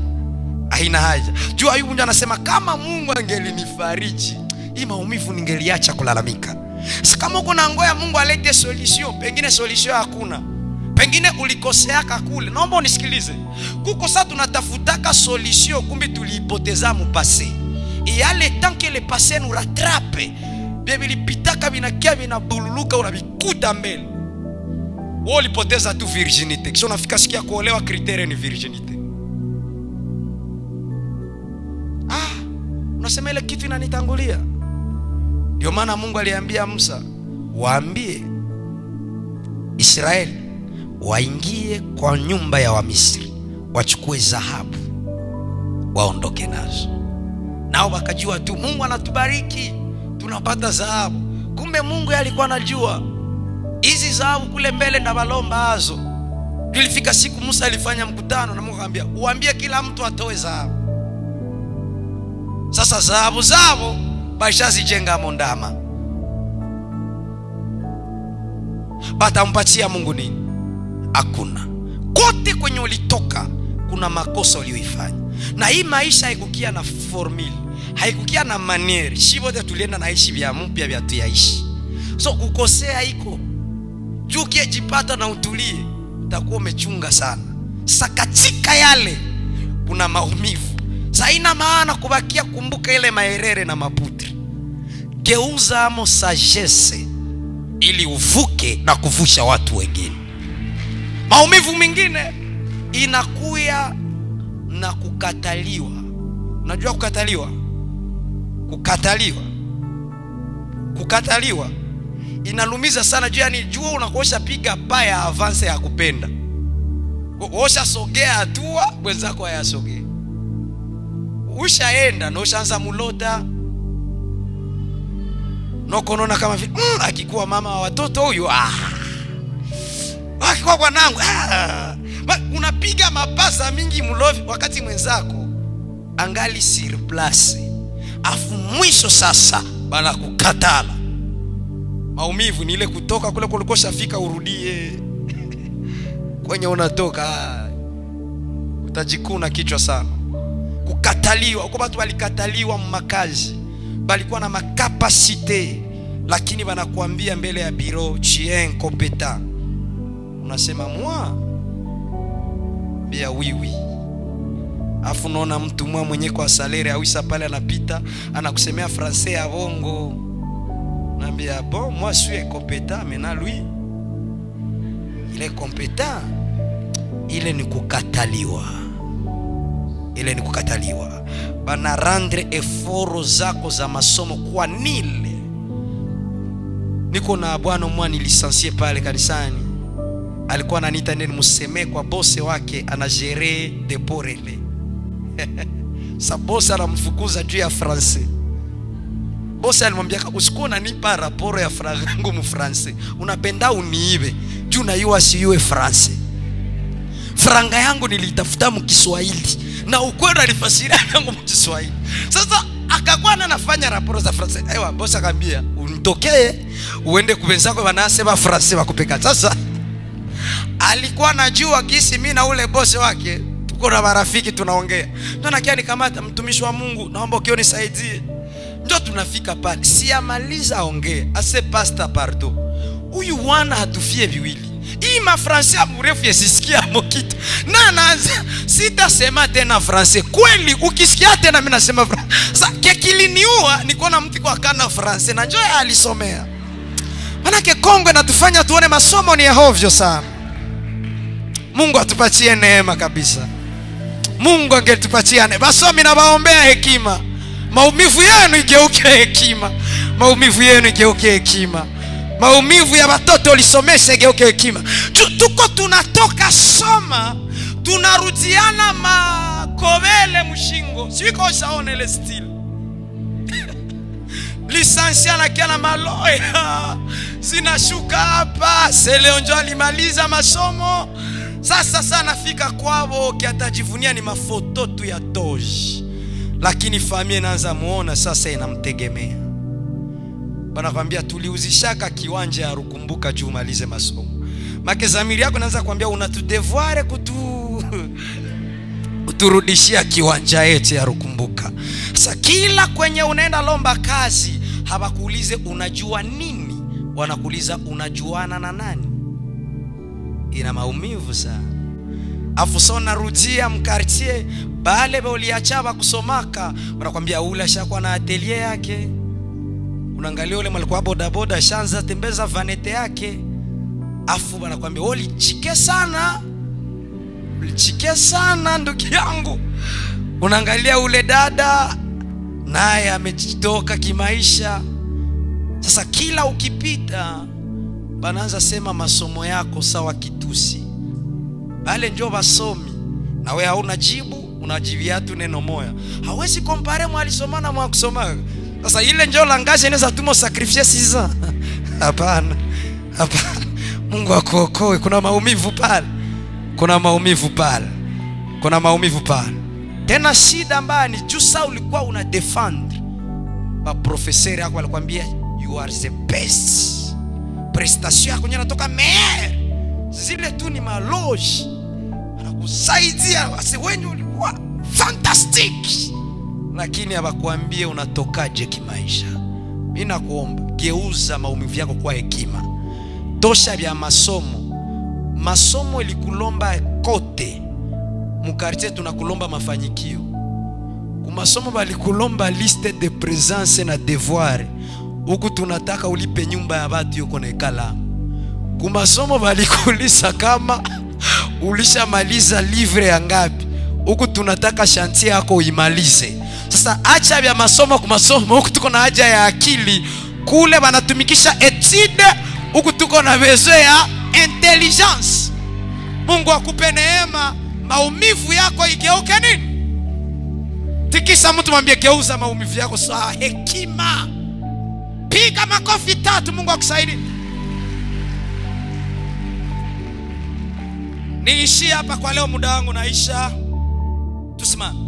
S1: Jua Ayubu ndio anasema kama Mungu angelinifariji, hii maumivu ningeliacha kulalamika. Kama uko na ngoja Mungu alete solution, pengine solution hakuna. Pengine ulikoseaka kule. Naomba unisikilize. Kuko sasa tunatafutaka solution kumbe tuliipoteza mu passé. Et il y a le temps que le passé nous rattrape. Biblia pitaka binakia binabululuka unabikuta mbele. Wewe ulipoteza tu virginity. Kisha unafika sikia kuolewa criteria ni virginity. Unasema ile kitu inanitangulia. Ndio maana Mungu aliambia Musa, waambie Israeli waingie kwa nyumba ya Wamisri, wachukue dhahabu, waondoke nazo. Nao wakajua tu Mungu anatubariki, tunapata dhahabu. Kumbe Mungu alikuwa anajua hizi dhahabu kule mbele na balomba hazo. Ilifika siku Musa alifanya mkutano na Mungu akamwambia, "Uambie kila mtu atoe dhahabu." Sasa dhahabu zao bashazijenga mondama. Batampatia Mungu nini? Hakuna. Kote kwenye ulitoka kuna makosa uliyoifanya. Na hii maisha haikukia na formula, haikukia na maniere. Shibote tulienda naishi vya mpya vya tuyaishi. So kukosea iko. Juu ukijipata na utulie, utakuwa umechunga sana. Sakatika yale kuna maumivu. Haina maana kubakia kumbuka ile maerere na maputri. Geuza amo sagesse ili uvuke na kuvusha watu wengine. Maumivu mengine inakuya na kukataliwa. Unajua kukataliwa? Kukataliwa inalumiza sana juu yani jua unakosha piga paya avance ya kupenda. Osha sogea hatua wenzako hayasogee. Ushaenda na ushaanza mulota. Nokonona kama vile akikuwa mama wa watoto huyu akikuwa bwanangu unapiga mapasa mingi mulovi wakati mwenzako angali surplace. Afu mwisho sasa bana kukatala. Maumivu ni ile kutoka kule kulikosha fika urudie kwenye unatoka utajikuna kichwa sana. Kukataliwa, kwa watu walikataliwa makazi, balikuwa na makapasite, lakini wanakuambia mbele ya biro chien compétent. Unasema moi bia wiwi. Afu unaona mtu mwenye kwa salaire awisa pale anapita anakusemea français ya bongo. Naambia bon moi je suis compétent mais na lui il est compétent. Ile ni kukataliwa. Bana rendre effort zako za masomo kwa nile. Niko na bwana mwani licencié pale kanisani. Alikuwa ananiita nini museme kwa bosse wake anagere depot relais. Sa bosse anamfukuza juu ya français. Bosse alimwambia usikuwa unanipa rapport ya frango mu français. Unapenda uniibe juu na yua si yue français. franga yangu nilitafuta mkiswahili na ukwenda nifasiria yangu mkiswahili. Sasa akakuwa anafanya raporo za Francais. Ewa boss akambia unitokee uende kubenzako wanasema Francais wakupeka. Sasa alikuwa anajua gisi mimi na ule boss wake tuko na marafiki tunaongea. Ndio nakia nikamata mtumishi wa Mungu, naomba ukio nisaidie. Ndio tunafika pale. Siamaliza ongea. Ase pastor pardon. Huyu wana hatufie viwili. Hii mafransia mrefu yasisikia mokitu. Na naanza sitasema tena Francais. Kweli ukisikia tena mimi nasema Francais. Sasa kekiliniua nikuona mtu kwa kana Francais na njoo alisomea. Manake Kongo inatufanya tuone masomo ni ya hovyo sana. Mungu atupatie neema kabisa. Mungu angetupatia neema. Basomi na baombea hekima. Maumivu yenu igeuke hekima. Maumivu yenu igeuke hekima. Maumivu ya watoto lisomeshe igeuke hekima. Tuko tunatoka soma, tunarudiana makovele mshingo. Siko saone ile style. Lisansia na kiana maloya. Sinashuka hapa, Seleonjo alimaliza masomo. Sasa sana fika kwao kiatajivunia ni mafoto tu ya toji. Lakini familia inaanza muona sasa inamtegemea. Banakwambia tuliuzishaka kiwanja ya Rukumbuka juu malize masomo. Make zamiri yako inaanza kuambia unatudevoir kuturudishia kiwanja yetu ya Rukumbuka. Sasa kila kwenye unaenda lomba kazi hawakuulize unajua nini, wanakuuliza unajuana na nani. Ina maumivu sana. Afu sona rudia mkartie bale boliachaba kusomaka wanakuambia ule shakuwa na atelier yake. Unaangalia ule malikuwa boda boda shanza tembeza vanete yake. Afu wanakuambia ulichike sana. Ulichike sana ndugu yangu. Unaangalia ule dada naye amejitoka kimaisha. Sasa kila ukipita banaanza sema masomo yako sawa kitusi. Bale njoo basomi na wewe hauna jibu, unajibia tu neno moja. Hawezi compare mwalisoma na mwakusoma. Sasa ile njoo langaje inaweza tumo sacrifice siza. Hapana. Hapana. Mungu akuokoe, kuna maumivu pale. Kuna maumivu pale. Kuna maumivu pale. Tena shida mbaya ni juu sasa ulikuwa una defend. Ba professeur yako alikwambia you are the best. Prestation yako inatoka meilleur. Zile tu ni maloji. Anakusaidia wase wenye ulikuwa fantastic. Lakini hawakuambie unatokaje kimaisha. Mimi nakuomba geuza maumivu yako kwa hekima. Tosha vya masomo. Masomo ilikulomba kote. Mukartie tunakulomba mafanyikio. Kumasomo balikulomba liste de présence na devoir. Huku tunataka ulipe nyumba ya watu yuko na ikala. Kumasomo balikulisa kama ulishamaliza livre ya ngapi. Huku tunataka chantier yako uimalize. Sasa acha vya masomo kumasomo, huku tuko na haja ya akili. Kule wanatumikisha etude, huku tuko na besoin ya intelligence. Mungu akupe neema, maumivu yako igeuke nini? Tikisa mtu mwambie geuza maumivu yako sawa hekima. Piga makofi 3, Mungu akusaidie. Niishi hapa kwa leo, muda wangu naisha. Tusimame.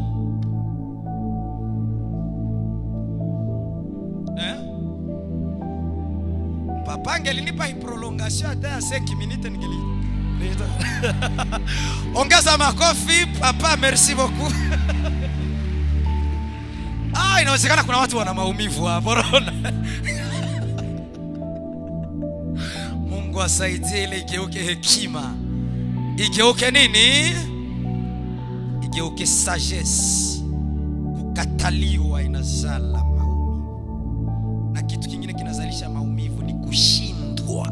S1: Papa angelinipa hii prolongation hata ya 5 minutes ningelita. Ongeza makofi papa, merci beaucoup. Inawezekana kuna watu wana maumivu hapo. Mungu asaidie ile igeuke hekima. Igeuke nini? Igeuke sagesse. Kukataliwa inazala maumivu. Na kitu kingine kinazalisha maumivu ni kushindwa.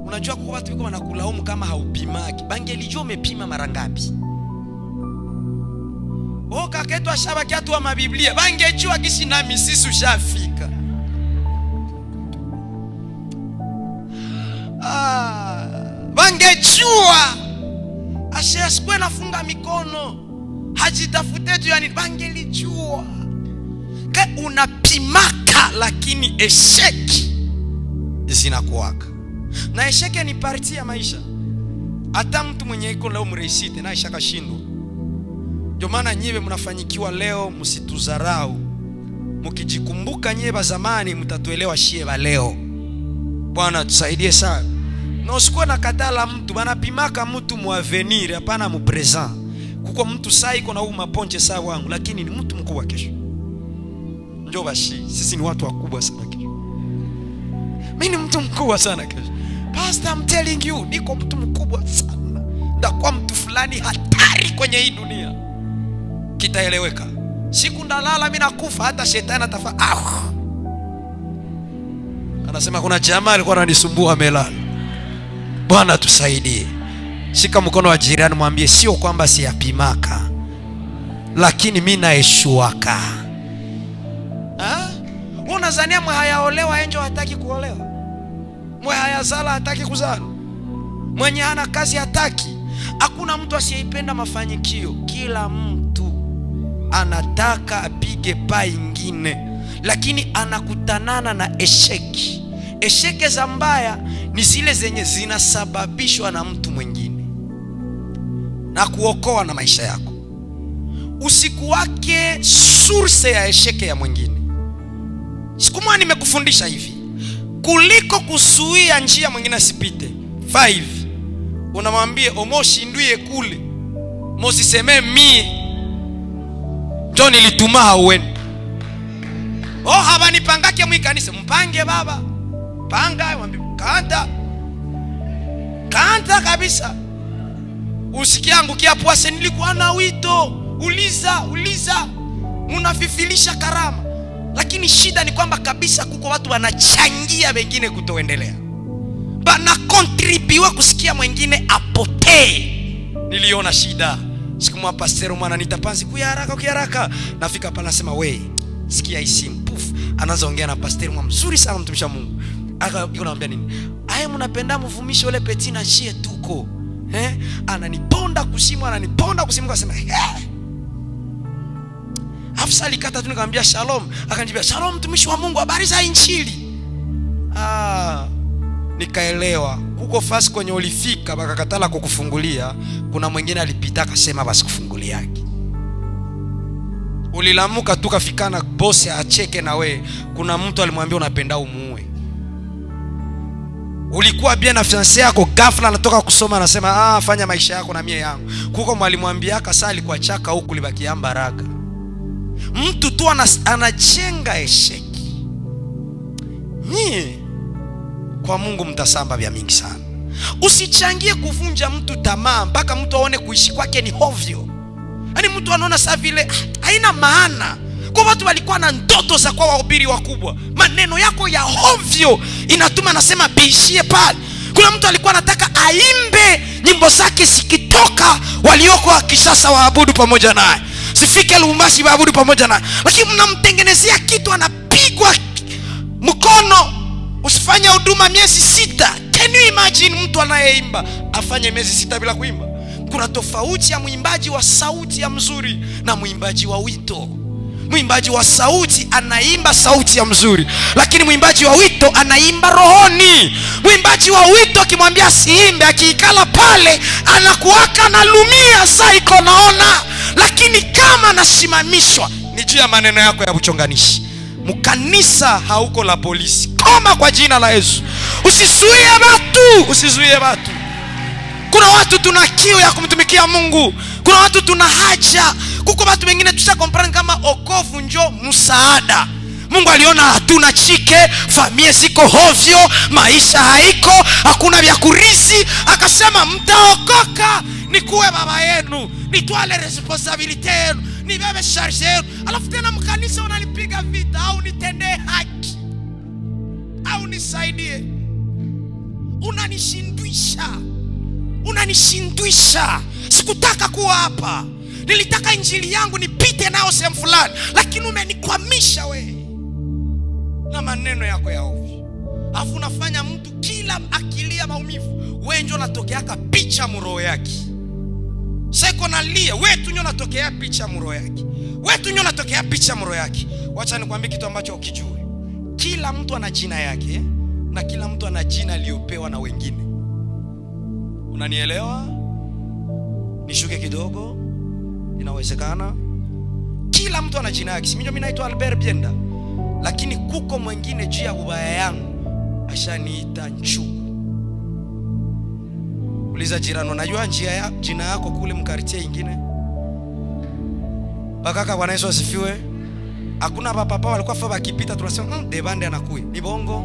S1: Unajua kwa watu wiko wanakulaumu kama haupimaki. Bangelijua umepima mara ngapi? Kaketwa shabaki atu wa mabiblia. Bangejua kisi nami sisi ushafika. Bangejua ashaskwe nafunga mikono hajitafute juu yani. Bangelijua ka unapimaka lakini esheki zinakuwaka. Na esheki ni parti ya maisha. Hata mtu mwenye iko leo mreisite na ishaka shindwa. Ndio maana nyewe mnafanyikiwa leo, msitudharau. Mkijikumbuka nyewe zamani mtatuelewa shie ba leo. Bwana tusaidie sana. Na usikuwa na katala mtu, banapimaka mtu mu avenir, hapana mu present. Kuko mtu sai iko na huu maponche sawa wangu, lakini ni mtu mkubwa kesho. Njoo bashi, sisi ni watu wakubwa sana kesho. Mimi ni mtu mkubwa sana kesho. Pastor, I'm telling you, niko mtu mkubwa sana. Ndakuwa mtu fulani hatari kwenye hii dunia. Kitaeleweka. Siku ndalala mimi nakufa, hata shetani atafa. Anasema kuna jamaa alikuwa ananisumbua amelala. Bwana tusaidie. Shika mkono wa jirani mwambie sio kwamba siyapimaka, lakini mimi naeshuaka. Unazania mhayaolewa enjo hataki kuolewa? Mhayazala hataki kuzala? Mwenye hana kazi hataki? Hakuna mtu asiyeipenda mafanikio. Kila mtu anataka apige pa ingine, lakini anakutanana na esheki. Esheke za mbaya ni zile zenye zinasababishwa na mtu mwingine na kuokoa na maisha yako. Usiku wake source ya esheke ya mwingine. Siku moja nimekufundisha hivi, kuliko kuzuia njia mwingine asipite. 5. Unamwambie omoshindwie kule, mosiseme mie ndio nilituma haweni. Haba nipangake mwikanisa, mpange baba. Panga, mwambie kanta kabisa. Usikiangu kia puase nilikuwa na wito. Uliza. Munafifilisha karama. Lakini shida ni kwamba kabisa kuko watu wanachangia wengine kutoendelea. Bana contribute kusikia mwingine apotee. Niliona shida. Siku mwa pastor mwana nitapanzi kuharaka. Nafika hapa nasema we, sikia hii puff. Anaanza ongea na pastor mwa mzuri sana mtumisha Mungu. Anamwambia nini? Aye mnapenda mvumishe ole petina shie tuko. Ananiponda kusimu akasema Afsa alikata tu nikamwambia shalom. Akanijibia shalom mtumishi wa Mungu, habari za injili. Nikaelewa. Kuko fasi kwenye ulifika bakakatala kukufungulia, kuna mwingine alipita akasema basi kufunguliaki. Ulilamuka tu kafikana bosi acheke na we, kuna mtu alimwambia unapenda umuue. Ulikuwa bien na fiancé yako, ghafla anatoka kusoma anasema fanya maisha yako na mie yangu. Kuko mwalimwambia akasa alikuwa chaka huku libaki baraka. Mtu tu anajenga esheki. Nyie kwa Mungu mtasamba vya mingi sana. Usichangie kuvunja mtu tamaa mpaka mtu aone kuishi kwake ni hovyo. Yaani mtu anaona saa vile haina maana. Kwa watu walikuwa na ndoto za kwa wahubiri wakubwa, maneno yako ya hovyo inatuma nasema biishie pale. Kuna mtu alikuwa anataka aimbe nyimbo zake sikitoka walioko wa kisasa waabudu pamoja naye, sifike Lubumbashi waabudu pamoja naye, lakini mnamtengenezea kitu anapigwa mkono. Usifanye huduma miezi 6. Can you imagine mtu anayeimba afanye miezi 6 bila kuimba? Kuna tofauti ya muimbaji wa sauti ya mzuri na muimbaji wa wito. Muimbaji wa sauti anaimba sauti ya mzuri, lakini muimbaji wa wito anaimba rohoni. Muimbaji wa wito akimwambia siimbe, akiikala pale anakuaka na lumia saiko naona, lakini kama anasimamishwa ni juu ya maneno yako ya uchonganishi. Mkanisa hauko la polisi. Koma kwa jina la Yesu. Usizuie watu. Kuna watu tuna kiu ya kumtumikia Mungu. Kuna watu tuna haja. Kuko watu wengine tushakomprana kama okovu njo msaada. Mungu aliona hatuna chike, familia ziko hovyo, maisha haiko, hakuna vya kurithi, akasema mtaokoka nikuwe baba yenu, nitwale responsibility yenu, nibebe charge yenu. Alafu tena mkanisa unanipiga vita au nitendee haki au nisaidie. Unanishindwisha. Sikutaka kuwa hapa. Nilitaka injili yangu nipite nao sehemu fulani, lakini umenikwamisha we na maneno yako ya ovyo. Afu unafanya mtu kila akilia maumivu, wewe ndio unatokeaka picha mroho yake. Sasa nalia, wewe tu ndio unatokea picha mroho yake. Wacha nikwambie kitu ambacho ukijue. Kila mtu ana jina yake na kila mtu ana jina aliyopewa na wengine. Unanielewa? Nishuke kidogo. Inawezekana. Kila mtu ana jina yake. Mimi naitwa Albert Bienda. Lakini kuko mwingine juu ya ubaya yangu ashaniita Nchuku. Uliza jirani, unajua jina yako kule mkartie ingine? Bakaka Bwana Yesu asifiwe. Hakuna papa walikuwa fa bakipita tunasema Debande anakuya. Ni bongo.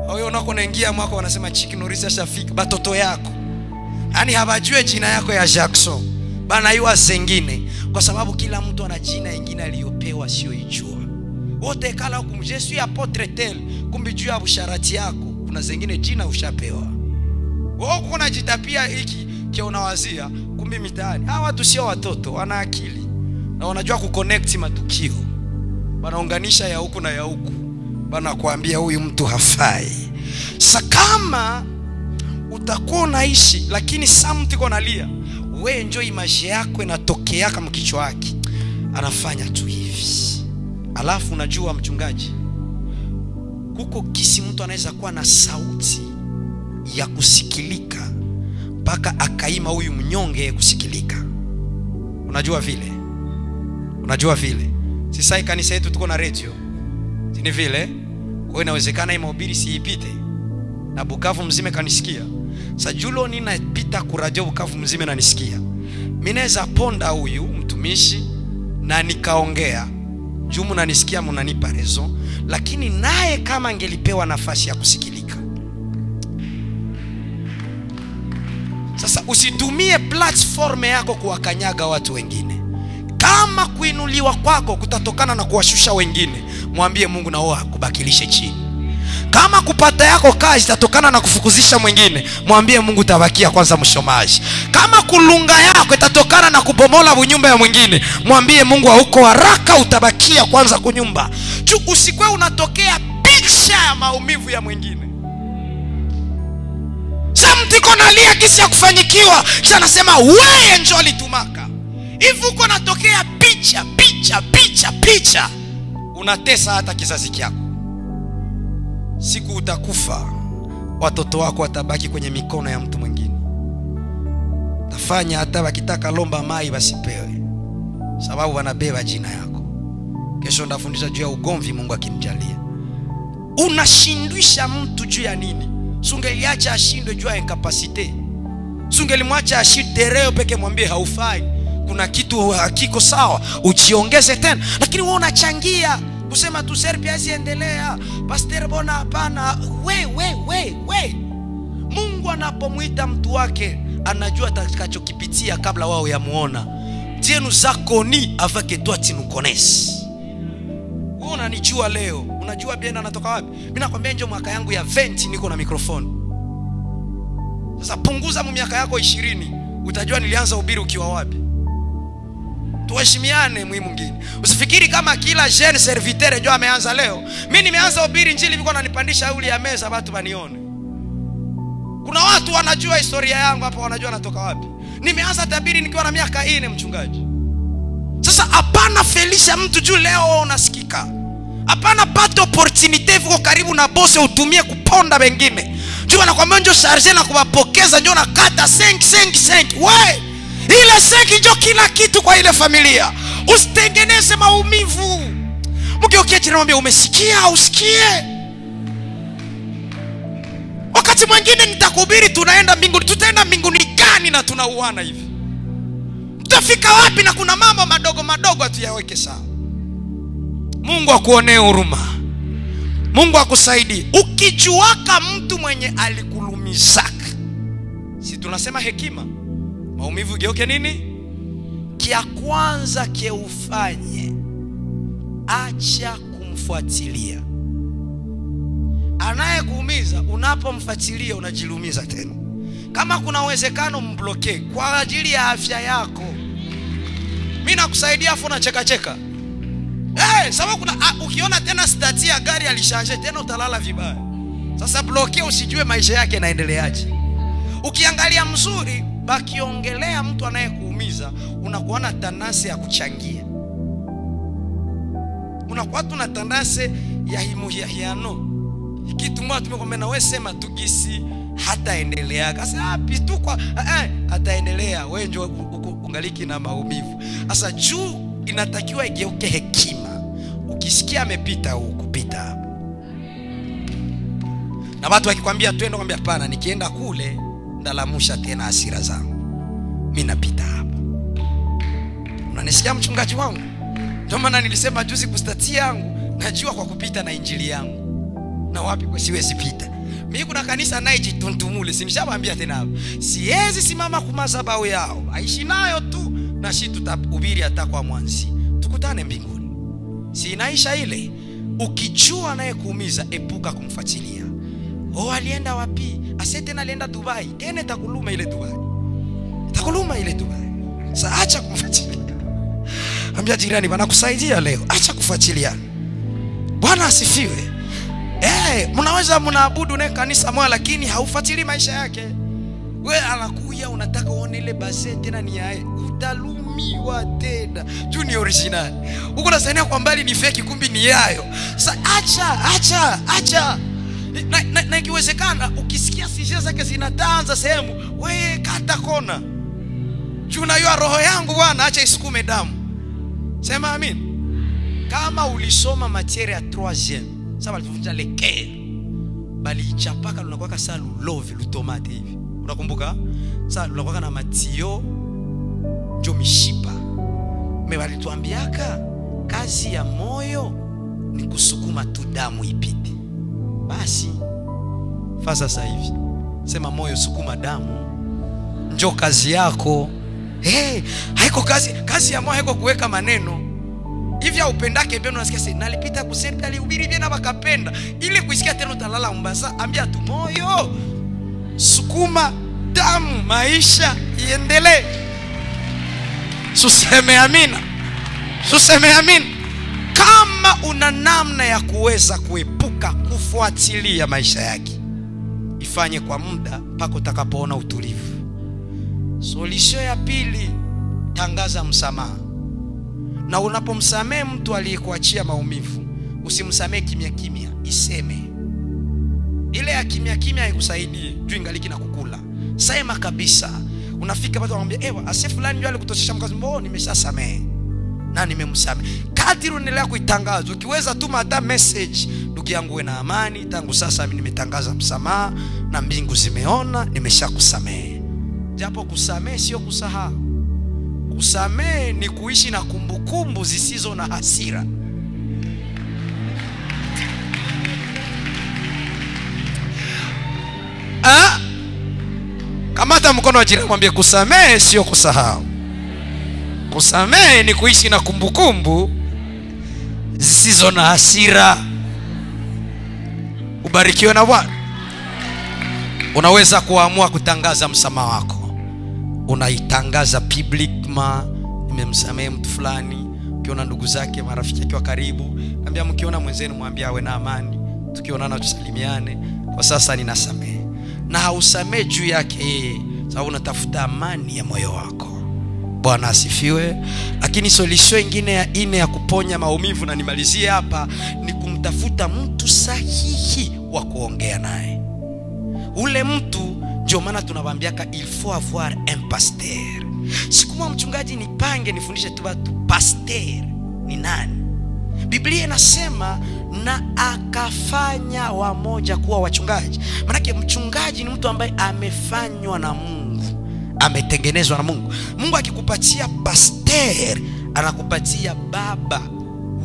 S1: Wewe unako naingia mwako wanasema Chicken Norisa Shafik batoto yako. Yaani habajue jina yako ya Jackson. Bana yua zingine kwa sababu kila mtu ana jina lingine aliyopewa sio ijua. Wote kala huko je suis apôtre tel, kumbe juu ya busharati yako kuna zingine jina ushapewa. Wewe uko unajitapia hiki kia unawazia kumbe mitaani. Hawa watu sio watoto, wana akili. Na wanajua kuconnect matukio. Wanaunganisha ya huku na ya huku. Bana kuambia huyu mtu hafai. Sasa kama utakuwa unaishi lakini something konalia, wewe enjoy image yako inatokea kama kichwa yake. Anafanya tu hivi. Alafu unajua mchungaji, kuko kisi mtu anaweza kuwa na sauti ya kusikilika mpaka akaima huyu mnyonge kusikilika. Unajua vile? Unajua vile? Sisi kanisa yetu tuko na radio. Ni vile? Kwa hiyo inawezekana hii mahubiri siipite na Bukavu mzima kanisikia. Sajulo ninapita ku radio Bukavu mzima na nisikia. Mimi naweza ponda huyu mtumishi na nikaongea. Jumu na nisikia mnanipa rezo, lakini naye kama angelipewa nafasi ya kusikilika. Sasa usitumie platform yako kuwakanyaga watu wengine. Kama kuinuliwa kwako kutatokana na kuwashusha wengine, mwambie Mungu na wao akubakilishe chini. Kama kupata yako kazi itatokana na kufukuzisha mwingine, mwambie Mungu tabakia kwanza mshomaji. Kama kulunga yako itatokana na kubomola bunyumba ya mwingine, mwambie Mungu hauko haraka utabakia kwanza kunyumba. Usikwe unatokea picha ya maumivu ya mwingine. Samti konalia kisi ya kufanyikiwa, kisha anasema wewe njoo litumaka. Hivi uko natokea picha. Unatesa hata kizazi chako. Siku utakufa, watoto wako watabaki kwenye mikono ya mtu mwingine. Tafanya hata wakitaka lomba mai basipewe, sababu wanabeba jina yako. Kesho ndafundisha juu ya ugomvi Mungu akinijalia. Unashindwisha mtu juu ya nini? Sungeliacha ashindwe juu ya incapacity. Sungelimwacha ashinde leo peke mwambie haufai. Kuna kitu hakiko sawa, ujiongeze tena. Lakini wewe unachangia kusema tu serpi asiendelea. Pastor bona hapana. We. Mungu anapomuita mtu wake anajua atakachokipitia kabla wao yamuona. Dieu nous a connus avant que toi tu nous connaisses. Wewe unanijua leo, unajua Bienda anatoka wapi? Mimi nakwambia njoo mwaka yangu ya 20 niko na microphone. Sasa punguza miaka yako 20, utajua nilianza ubiri ukiwa wapi. Tuheshimiane muhimu mwingine. Usifikiri kama kila jeune serviteur ndio ameanza leo. Mimi nimeanza ubiri injili niko nanipandisha uli ya meza watu wanione. Kuna watu wanajua historia yangu hapa, wanajua natoka wapi. Nimeanza tabiri nikiwa na miaka 4 mchungaji. Sasa hapana felisha mtu juu leo unasikika. Hapana pata opportunity viko karibu na boss utumie kuponda wengine. Juu anakuambia njoo charge na kuwapokeza njoo nakata 5. Wewe ile seki ndio kila kitu kwa ile familia. Usitengeneze maumivu. Mgeukie tena mwambie umesikia usikie. Wakati mwingine nitakuhubiri tunaenda mbinguni. Tutaenda mbinguni gani na tunauana hivi? Tutafika wapi na kuna mambo madogo atuyaweke sawa. Mungu akuonee huruma. Mungu akusaidie. Ukijuaka mtu mwenye alikulumizaka, si tunasema hekima, maumivu geuke nini? Kia kwanza kia ufanye, acha kumfuatilia. Anayekuumiza unapomfuatilia unajilumiza tena. Kama kuna uwezekano mbloke kwa ajili ya afya yako. Mimi nakusaidia afu unacheka. Sababu kuna ukiona tena stati ya gari alishange tena utalala vibaya. Sasa bloke usijue maisha yake yanaendeleaje. Ukiangalia mzuri bakiongelea mtu anayekuumiza unakuona tanase ya kuchangia. Unakuwa tuna tanase ya hiano. Kitu mwa tumekwambia na wewe sema tugisi hataendelea. Sasa pitu kwa ataendelea, wewe njoo ungaliki na maumivu. Sasa juu inatakiwa igeuke hekima. Ukisikia amepita huko, pita hapa. Na watu wakikwambia twende, kwambia hapana, nikienda kule ndalamusha tena hasira zangu. Mimi napita hapa. Unanisikia mchungaji wangu? Ndio maana nilisema juzi kustatia yangu najua kwa kupita na injili yangu. Na wapi kwa siwezi pita. Mimi kuna kanisa naiji tuntumule, simshawaambia tena hapo. Siwezi simama kwa madhabahu yao. Aishi nayo tu na sisi tutahubiri hata kwa mwanzi. Tukutane mbinguni. Si inaisha ile. Ukijua naye kuumiza, epuka kumfuatilia. Alienda wapi? Ase tena alienda Dubai. Tena takuluma ile Dubai. Takuluma ile Dubai. Sasa acha kumfuatilia. Ambia jirani bana kusaidia leo. Acha kufuatilia. Bwana asifiwe. Mnaweza mnaabudu na kanisa moja lakini haufuatili maisha yake. Wewe anakuja unataka uone ile base tena ni yae, utalumiwa tena. Juu ni original. Uko nasania kwa mbali ni fake, kumbi ni yayo. Sasa acha. Na ikiwezekana ukisikia sije zake zinatanza sehemu, wewe kata kona. Juu unajua roho yangu Bwana acha isukume damu. Sema amin. Kama ulisoma materia ya 3e, sasa walivunja leke. Bali chapaka lunakuwa kasa love lutomate hivi. Unakumbuka? Sasa lunakuwa na matio ndio mishipa. Mewali tuambiaka kazi ya moyo ni kusukuma tu damu ipite. Basi fasa sasa hivi. Sema moyo sukuma damu. Njoo kazi yako. Haiko kazi ya moyo haiko kuweka maneno. Hivi upendake beno unasikia sasa nalipita kusema alihubiri bien abakapenda ile kuisikia tena utalala mbasa. Ambia tu moyo sukuma damu, maisha iendelee. Suseme amina. Kama una namna ya kuweza kuepuka kufuatilia maisha yake, ifanye kwa muda mpaka utakapoona utulivu. Solution ya pili, tangaza msamaha. Na unapomsamehe mtu aliyekuachia maumivu, usimsamehe kimya, iseme. Ile ya kimya haikusaidie, juu ingaliki na kukula. Sema kabisa. Unafika watu wanamwambia, ase fulani ndio alikutoshesha mkazi, nimeshasamehe na nimemsamehe. Kadri unaendelea kuitangaza, ukiweza tuma hata message, ndugu yangu wewe na amani, tangu sasa mimi nimetangaza msamaha na mbingu zimeona nimeshakusamehe. Japo kusamehe sio kusahau. Kusamehe ni kuishi na kumbukumbu zisizo na hasira. Kamata mkono wa jirani mwambie kusamehe sio kusahau. Kusamehe ni kuishi na kumbukumbu zisizo na hasira. Ubarikiwe na Bwana. Unaweza kuamua kutangaza msamaha wako. Unaitangaza publicly, nimemsamehe mtu fulani. Ukiona ndugu zake, marafiki yake wa karibu, ambia mkiona mwenzenu mwambie awe na amani. Tukionana tusalimiane. Kwa sasa ninasamehe. Na hausamehe juu yake sababu unatafuta amani ya moyo wako. Bwana asifiwe. Lakini solution nyingine ya 4 ya kuponya maumivu, na nimalizie hapa, ni kumtafuta mtu sahihi wa kuongea naye. Ule mtu ndio maana tunawaambiaka il faut avoir un pasteur. Sikuma mchungaji nipange nifundishe tu watu pasteur ni nani. Biblia inasema na akafanya wamoja kuwa wachungaji. Maana mchungaji ni mtu ambaye amefanywa na Mungu, ametengenezwa na Mungu. Mungu akikupatia pasteur, anakupatia baba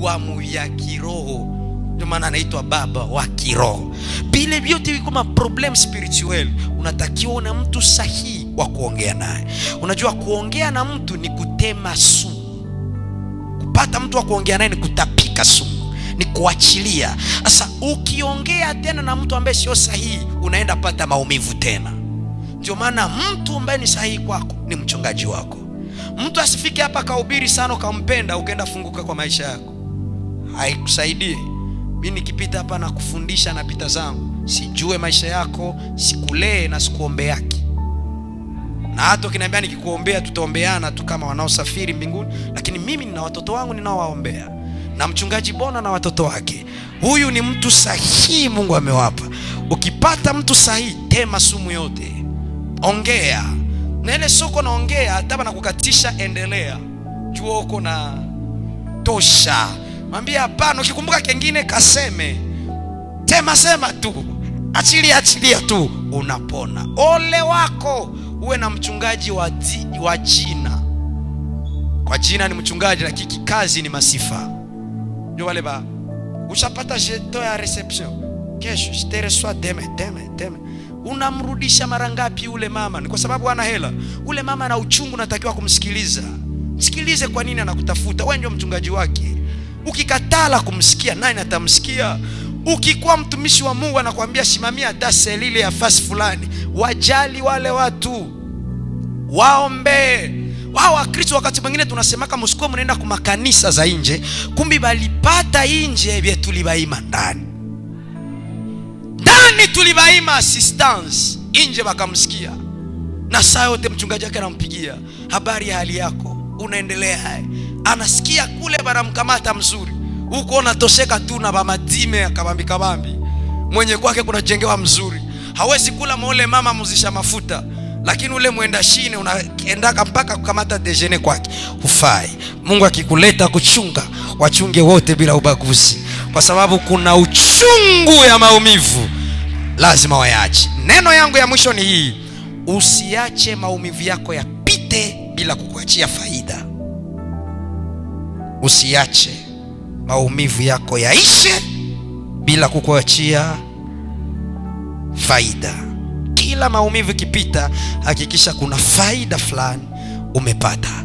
S1: wa ya kiroho. Ndio maana anaitwa baba wa kiroho. Bila vyote kama problem spiritual, unatakiwa na mtu sahihi wa kuongea naye. Unajua kuongea na mtu ni kutema sumu. Kupata mtu wa kuongea naye ni kutapika sumu, ni kuachilia. Sasa ukiongea tena na mtu ambaye sio sahihi, unaenda pata maumivu tena. Ndio maana mtu ambaye ni sahihi kwako ni mchungaji wako. Mtu asifike hapa kahubiri sana ukampenda ukaenda funguka kwa maisha yako, haikusaidie. Mimi nikipita hapa na kufundisha na pita zangu, sijue maisha yako, sikulee na sikuombe yake. Na hata ukiniambia nikikuombea tutaombeana tu kama wanaosafiri mbinguni, lakini mimi nina watoto wangu ninaowaombea. Na mchungaji Bona na watoto wake. Huyu ni mtu sahihi Mungu amewapa. Ukipata mtu sahihi, tema sumu yote, ongea na ile soko, naongea hata na kukatisha, endelea, jua uko na tosha. Mwambie hapana, ukikumbuka kingine kaseme, sema tu, achilia tu, unapona. Ole wako uwe na mchungaji wa jina. Kwa jina ni mchungaji, lakini kazi ni masifa. Ndio wale ba ushapata jeto ya reception, kesho sitereswa deme. Unamrudisha mara ngapi ule mama? Ni kwa sababu ana hela. Ule mama ana uchungu, natakiwa kumsikiliza. Msikilize kwa nini anakutafuta. Wewe ndio mchungaji wake. Ukikatala kumsikia, nani atamsikia? Ukikuwa mtumishi wa Mungu anakuambia simamia hata selile ya fasi fulani, wajali wale watu, waombe. Wao Wakristo wakati mwingine tunasemaka msikuwa mnaenda kwa makanisa za nje, kumbi balipata nje vile tulibaima ndani tulibaima assistance, nje bakamsikia. Na saa yote mchungaji wake anampigia, habari ya hali yako, unaendelea? Anasikia kule baramkamata mzuri, huko unatosheka tu na bamadime kabambi. Mwenye kwake kuna jengewa mzuri, hawezi kula mole mama muzisha mafuta, lakini ule mwenda shine unaendaka mpaka kukamata dejene kwake. Ufai. Mungu akikuleta kuchunga, wachunge wote bila ubaguzi, kwa sababu kuna uchungu ya maumivu lazima wayache. Neno yangu ya mwisho ni hii: usiache maumivu yako yapite bila kukuachia faida. Usiache maumivu yako yaishe bila kukuachia faida. Kila maumivu kipita, hakikisha kuna faida fulani umepata.